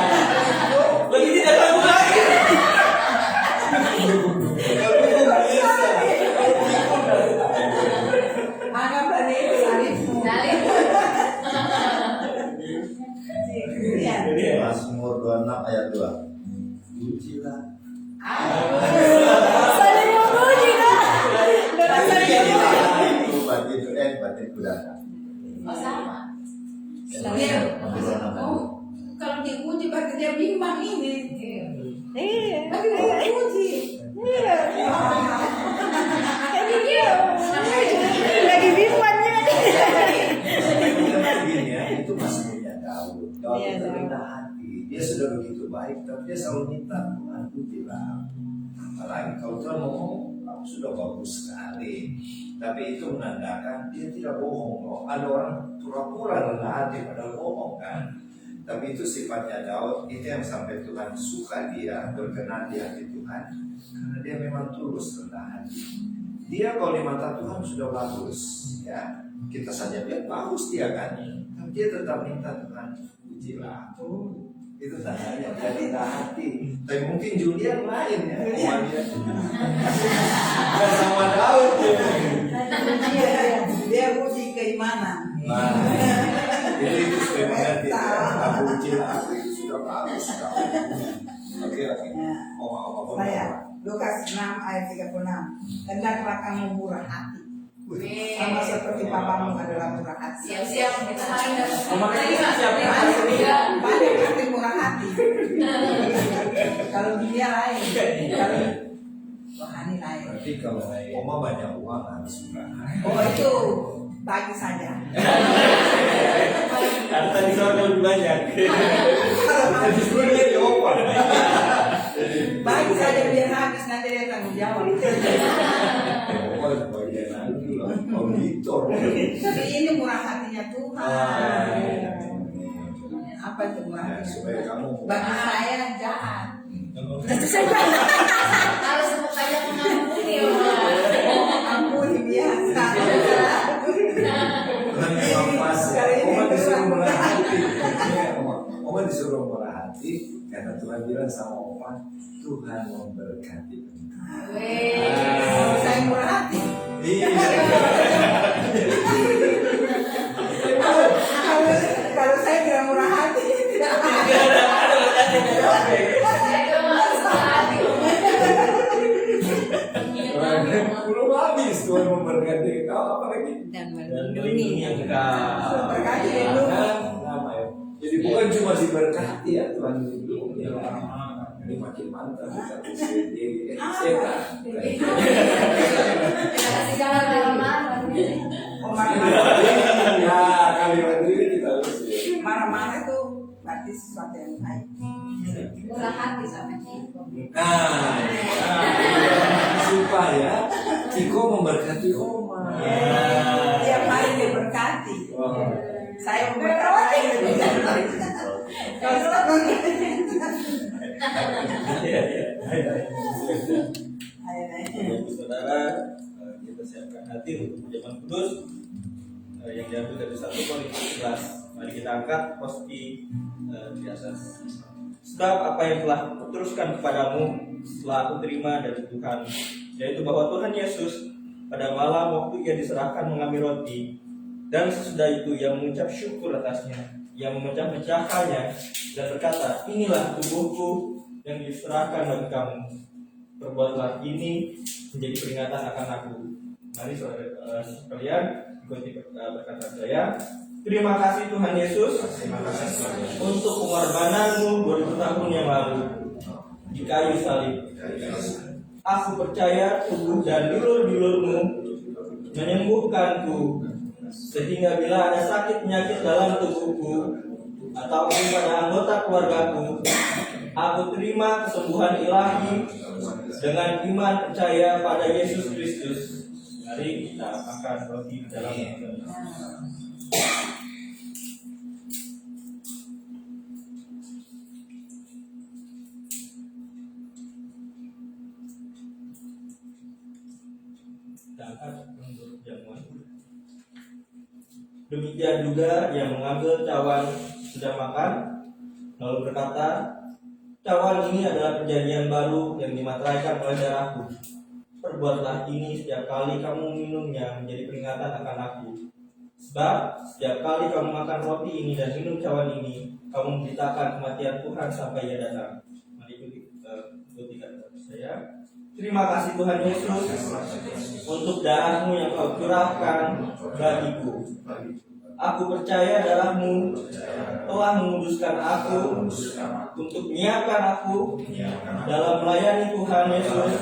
S1: Lagi tidak sanggup lagi.
S3: Anggaplah dia itu salib. Iya.
S6: Mazmur 26 ayat 2. Pujilah. Itu batin kudana.
S8: Oh sama.
S3: Oh, kalau dipuji berarti dia bimbang ini. Tapi dia puji.
S6: Begini ya, itu mazmurnya Daud. Daud itu rendah hati. Dia sudah begitu baik, tapi dia selalu minta Tuhan pujilah. Apalagi kalau Tuhan ngomong, kamu sudah bagus sekali. Tapi itu menandakan dia tidak bohong loh. Ada orang pura-pura rendah hati padahal bohong kan. Tapi itu sifatnya Daud, itu yang sampai Tuhan suka dia, berkenan di hati Tuhan. Karena dia memang tulus rendah hati. Dia kalau di mata Tuhan sudah bagus, ya. Kita saja lihat bagus dia kan. Tapi dia tetap minta Tuhan, pujilah. Itu tandanya dia rendah hati. Tapi mungkin Julian lain ya. Nggak sama Daud ya.
S3: Dia puji keimanan.
S6: Nah, itu sudah mengerti ya. Aku pujilah aku itu sudah bagus. Oke. Oma.
S3: Saya Lukas 6 ayat 36. Hendaklah kamu murah hati. Sama seperti papamu adalah murah hati.
S8: Siap-siap kita hari
S3: Banyak hati murah hati. Kalau dia lain, kalau rohani lain.
S6: Berarti kalau Oma banyak uang harus murah.
S3: Oh itu bagi saja.
S1: Harta di sorga lebih banyak.
S6: Justru dia di Oma.
S3: Bagi saja biar habis nanti dia tanggung jawab.
S6: Oma bagian lagi loh. Auditor.
S3: Tapi ini murah hatinya Tuhan. Apa itu murah
S6: Ya,
S3: hati?
S6: supaya kamu
S3: Bagi saya jahat.
S8: harus sebut saja mengampuni ya.
S3: Ampuni biasa.
S6: Tuhan memang pas ya. Oma disuruh murah hati. Oma disuruh murah hati karena Tuhan bilang sama Oma, Tuhan memberkati engkau.
S3: Saya murah hati.
S6: Iya.
S3: Kalau saya tidak murah hati, tidak
S6: Belum habis Tuhan memberkati engkau apalagi
S2: Dan
S1: melindungi engkau.
S3: berkati dulu.
S6: nama ya. Jadi bukan cuma diberkati ya Tuhan lindungi. Ini makin mantap kita usir di setan.
S8: Kasih jalan dalam
S3: Oh, marah-marah.
S6: Ya kalimat ini kita usir.
S3: Marah-marah itu berarti sesuatu yang baik.
S8: murah hati sama Ciko.
S6: Nah, supaya Ciko memberkati Oma.
S3: Tiap hari dia berkati.
S6: Oh.
S3: Saya memberkati lebih dari kalau
S1: Bapak saudara, kita siapkan hati untuk perjamuan kudus yang diambil dari 1 Korintus 11. Mari kita angkat posisi di atas. Sebab apa yang telah kuteruskan kepadamu setelah aku terima dari Tuhan, yaitu bahwa Tuhan Yesus pada malam waktu ia diserahkan mengambil roti, dan sesudah itu ia mengucap syukur atasnya, ia memecah-mecahkannya dan berkata, inilah tubuhku yang diserahkan bagi kamu. Perbuatlah ini menjadi peringatan akan aku. Mari saudara sekalian ikuti perkataan saya. Terima kasih Tuhan Yesus untuk pengorbananmu 2000 tahun yang lalu.
S9: di kayu salib. Aku percaya tubuh dan dulur-dulurmu menyembuhkanku, sehingga bila ada sakit penyakit dalam tubuhku ataupun pada anggota keluargaku, aku terima kesembuhan ilahi dengan iman percaya pada Yesus Kristus. Mari kita makan roti dalam Tuhan. Demikian juga yang mengambil cawan sudah makan, lalu berkata, cawan ini adalah perjanjian baru yang dimateraikan oleh darahku. Perbuatlah ini setiap kali kamu minumnya menjadi peringatan akan aku. Sebab setiap kali kamu makan roti ini dan minum cawan ini, kamu memberitakan kematian Tuhan sampai Ia datang. Mari ikuti kata saya. Terima kasih Tuhan Yesus untuk darah-Mu yang Kau curahkan bagiku. Aku percaya darah-Mu telah menguduskan aku untuk menyiapkan aku dalam melayani Tuhan Yesus,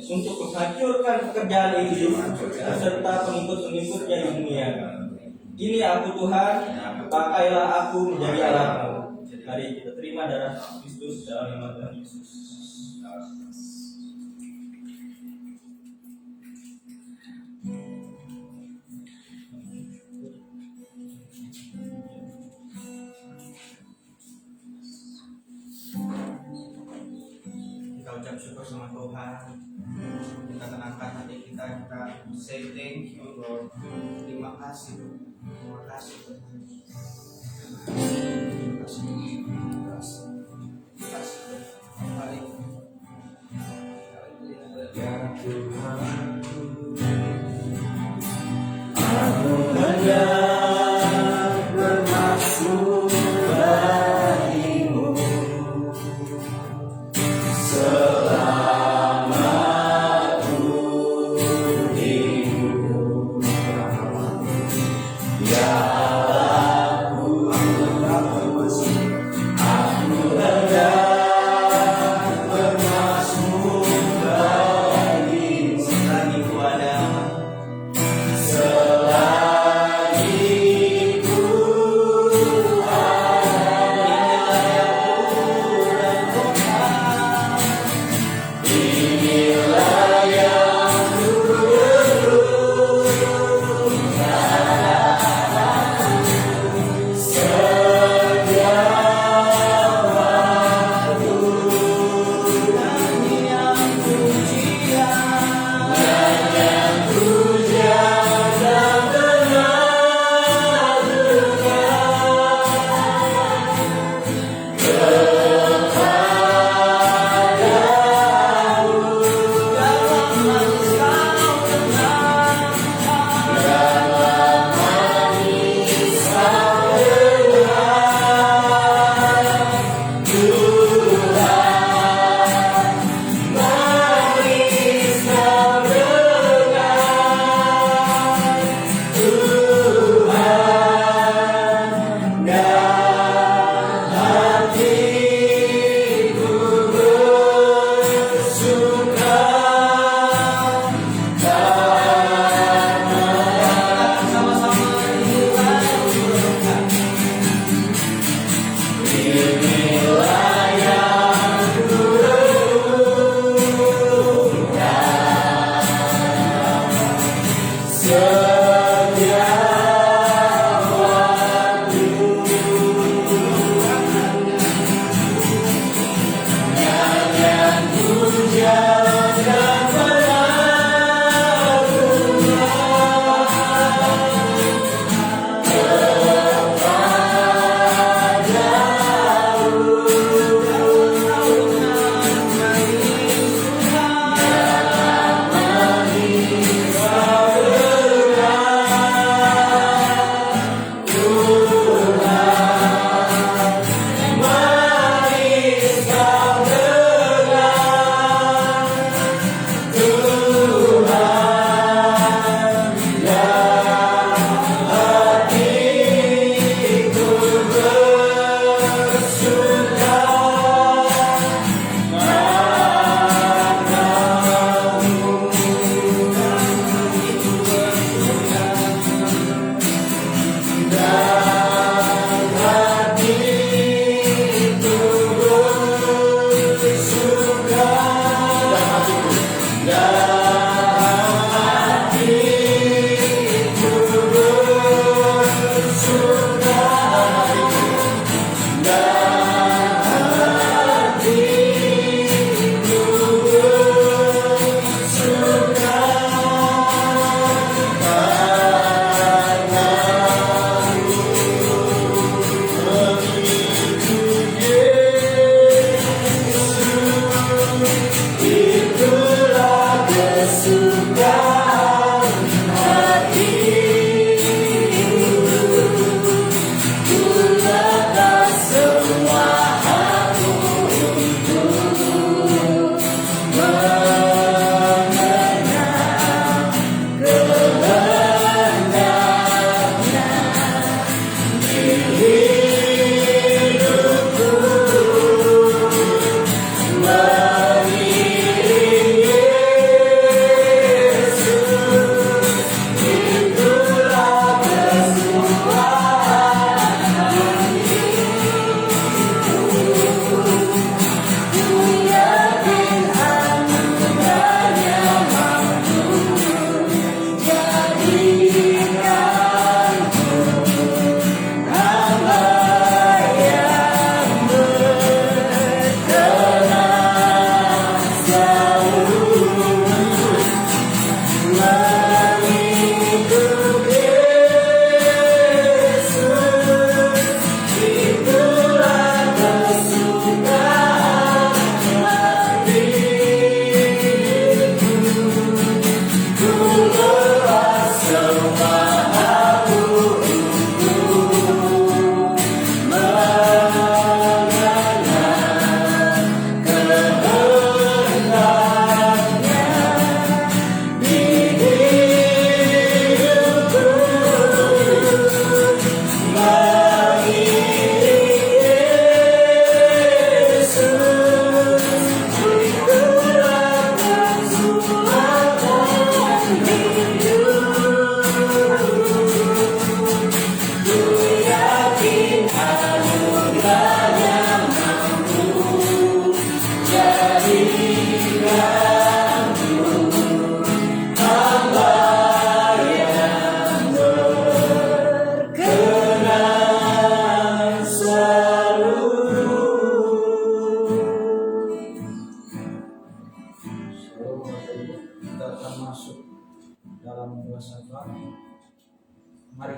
S9: untuk menghancurkan pekerjaan iblis beserta pengikut-pengikutnya di dunia. Ini aku Tuhan, pakailah aku menjadi alat-Mu. Mari kita terima darah Kristus dalam nama Tuhan Yesus.
S1: Kita ucap syukur sama Tuhan. Kita tenangkan hati kita say thank you Lord. Terima kasih Lord. Terima kasih Tuhan. Terima kasih. Mari. Ya Tuhan, aku hendak bermaksud bagimu selama ku hidup. Ya Allah,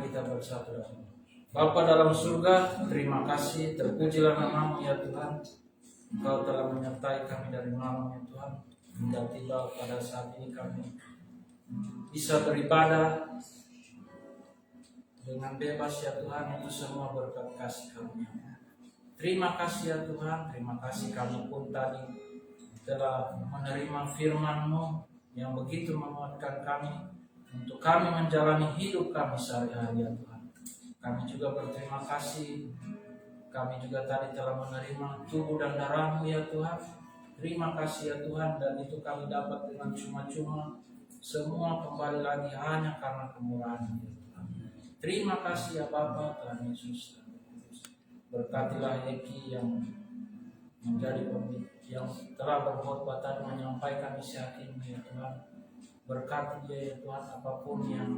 S7: kita bersatu dalam doa. Bapa dalam surga, terima kasih, terpujilah nama-Mu ya Tuhan. Engkau telah menyertai kami dari malam ya Tuhan, hingga tiba pada saat ini kami bisa beribadah dengan bebas ya Tuhan. Itu semua berkat kasih kami. Terima kasih ya Tuhan, terima kasih kami pun tadi telah menerima firman-Mu yang begitu menguatkan kami untuk kami menjalani hidup kami sehari-hari ya Tuhan. Kami juga berterima kasih, kami juga tadi telah menerima tubuh dan darah-Mu ya Tuhan. Terima kasih ya Tuhan, dan itu kami dapat dengan cuma-cuma. Semua kembali lagi hanya karena kemurahan-Mu ya Tuhan. Terima kasih ya Bapa, Tuhan Yesus. Berkatilah Eki yang menjadi yang telah berkhotbah tadi menyampaikan isi hati-Mu ya Tuhan. Berkati dia ya Tuhan, apapun yang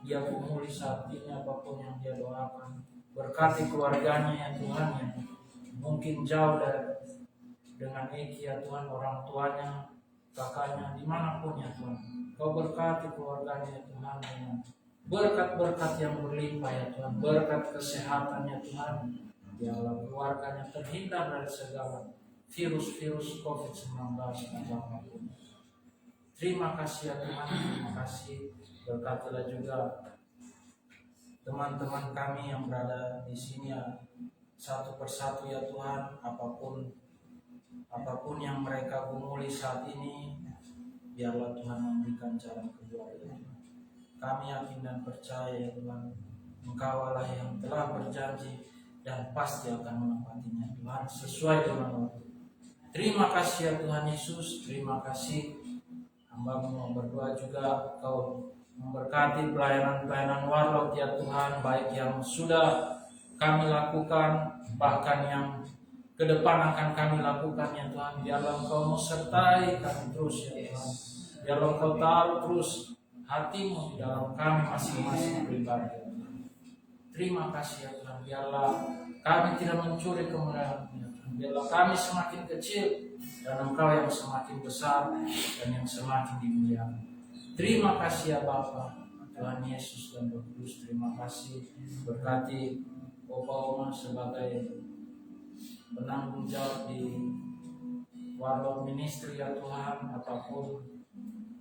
S7: dia gumuli saat ini, apapun yang dia doakan. Berkati keluarganya ya Tuhan, yang mungkin jauh dengan Eki ya Tuhan, orang tuanya, kakaknya, dimanapun ya Tuhan. Kau berkati keluarganya ya Tuhan dengan berkat-berkat yang berlimpah ya Tuhan, berkat kesehatan ya Tuhan. Biarlah keluarganya terhindar dari segala virus-virus COVID-19 apapun. Terima kasih ya Tuhan, terima kasih. Berkatilah juga teman-teman kami yang berada di sini ya, satu persatu ya Tuhan, apapun yang mereka gumuli saat ini, biarlah Tuhan memberikan jalan keluar ya Tuhan. Kami yakin dan percaya ya Tuhan, Engkau Allah yang telah berjanji dan pasti akan menepatinya Tuhan sesuai dengan waktu. Terima kasih ya Tuhan Yesus, terima kasih. Hamba-Mu mau berdoa juga Kau memberkati pelayanan-pelayanan Warlot ya Tuhan, baik yang sudah kami lakukan, bahkan yang ke depan akan kami lakukan ya Tuhan. Biarlah Engkau sertai kami terus ya Tuhan. Biarlah Engkau taruh terus hati-Mu di dalam kami masing-masing pribadi ya Tuhan. Terima kasih ya Tuhan. Biarlah kami tidak mencuri kemuliaan ya Tuhan. Biarlah kami semakin kecil dan Engkau yang semakin besar dan yang semakin dimuliakan. Terima kasih ya Bapa, Tuhan Yesus dan Roh Kudus. Terima kasih, berkati Opa Oma sebagai penanggung jawab di Warlot Ministry ya Tuhan. Apapun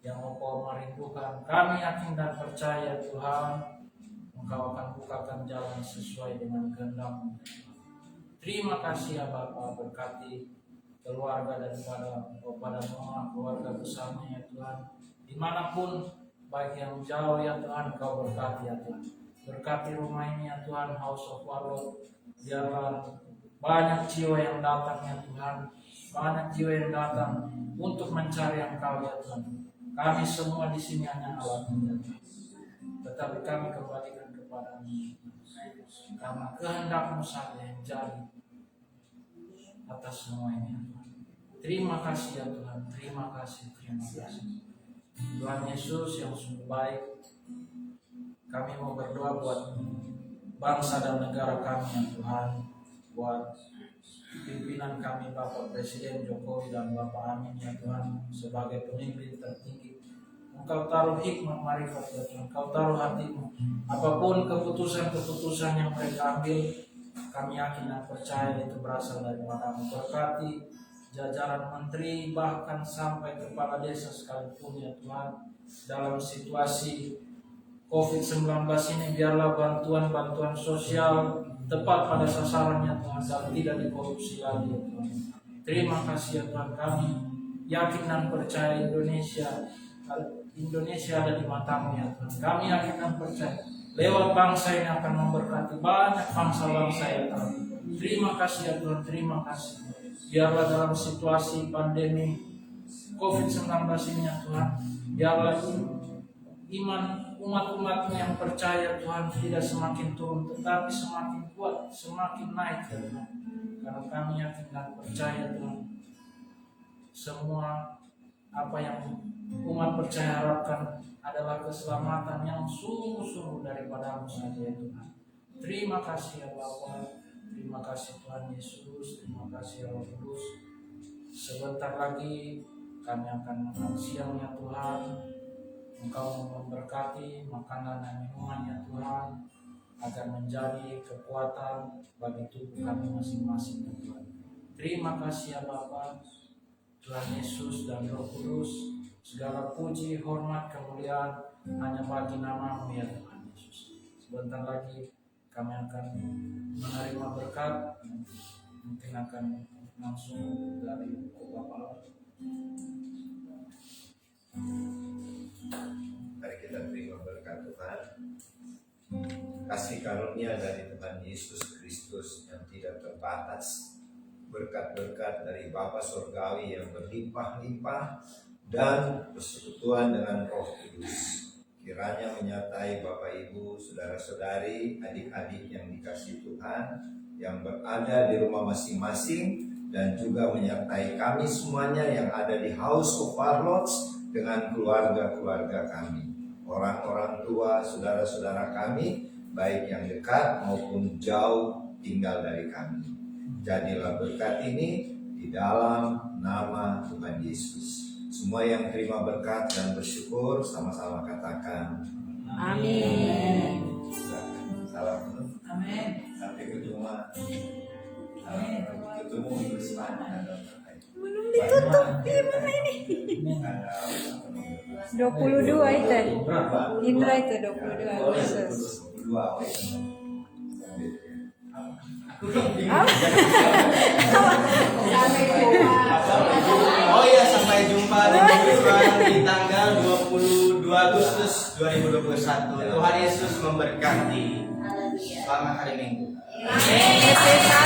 S7: yang Opa Oma rindukan, kami yakin dan percaya Tuhan, Engkau akan bukakan jalan sesuai dengan kehendak-Mu. Terima kasih ya Bapa, berkati keluarga daripada Opa dan Oma, keluarga besarnya ya Tuhan. Dimanapun, baik yang jauh ya Tuhan, Kau berkati ya Tuhan. Berkati rumah ini ya Tuhan, House of Warlot. Biarlah banyak jiwa yang datang ya Tuhan, banyak jiwa yang datang untuk mencari Engkau ya Tuhan. Kami semua di sini hanya alat ya Tuhan, tetapi kami kembalikan kepada-Mu karena kehendak-Mu saja yang jadi atas semua ini ya Tuhan. Terima kasih ya Tuhan, terima kasih, terima kasih. Tuhan Yesus yang sungguh baik, kami mau berdoa buat bangsa dan negara kami ya Tuhan, buat pimpinan kami Bapak Presiden Jokowi dan Bapak Amin ya Tuhan, sebagai pemimpin tertinggi. Engkau taruh hikmah marifat ya Tuhan, Engkau taruh hati-Mu. Apapun keputusan-keputusan yang mereka ambil, kami yakin dan percaya itu berasal dari Padamu. Berkati jajaran menteri, bahkan sampai kepala desa sekalipun ya Tuhan, dalam situasi COVID-19 ini, biarlah bantuan-bantuan sosial tepat pada sasarannya Tuhan, dan tidak dikorupsi lagi ya Tuhan. Terima kasih ya Tuhan, kami yakin dan percaya Indonesia ada di mata-Mu ya Tuhan. Kami yakin dan percaya lewat bangsa ini akan memberkati banyak bangsa-bangsa ya Tuhan. Terima kasih ya Tuhan, terima kasih. Biarlah dalam situasi pandemi COVID-19 ini ya Tuhan, biarlah iman umat-umat-Mu yang percaya Tuhan tidak semakin turun, tetapi semakin kuat, semakin naik ya Tuhan. Karena kami yakin dan percaya Tuhan, semua apa yang umat percaya harapkan adalah keselamatan yang sungguh-sungguh daripada-Mu saja ya Tuhan. Terima kasih ya Bapa. Terima kasih Tuhan Yesus, terima kasih ya Roh Kudus. Sebentar lagi kami akan makan siang ya Tuhan. Engkau memberkati makanan dan minuman ya Tuhan, agar menjadi kekuatan bagi tubuh kami masing-masing ya Tuhan. Terima kasih ya Bapa, Tuhan Yesus dan Roh Kudus. Segala puji, hormat, kemuliaan hanya bagi nama-Mu ya Tuhan Yesus. Sebentar lagi kami akan menerima berkat, mungkin akan langsung dari Bapak.
S6: Mari kita terima berkat Tuhan. Kasih karunia dari Tuhan Yesus Kristus yang tidak terbatas, berkat-berkat dari Bapa Surgawi yang berlimpah-limpah, dan persekutuan dengan Roh Kudus kiranya menyertai Bapak Ibu, saudara-saudari, adik-adik yang dikasihi Tuhan yang berada di rumah masing-masing, dan juga menyertai kami semuanya yang ada di House of Warlords dengan keluarga-keluarga kami, orang-orang tua, saudara-saudara kami, baik yang dekat maupun jauh tinggal dari kami. Jadilah berkat ini di dalam nama Tuhan Yesus. Semua yang terima berkat dan bersyukur sama-sama katakan
S2: Amin.
S6: salam.
S3: Amin.
S6: Sampai ketemu. Ketemu minggu depan.
S2: Belum ditutup gimana ini? 22 itu. Indra itu 22 Agustus.
S6: 22.
S1: Oh iya, sampai jumpa di minggu depan di tanggal 22 Agustus 2021. Tuhan Yesus memberkati. Selamat hari Minggu.
S2: Amin.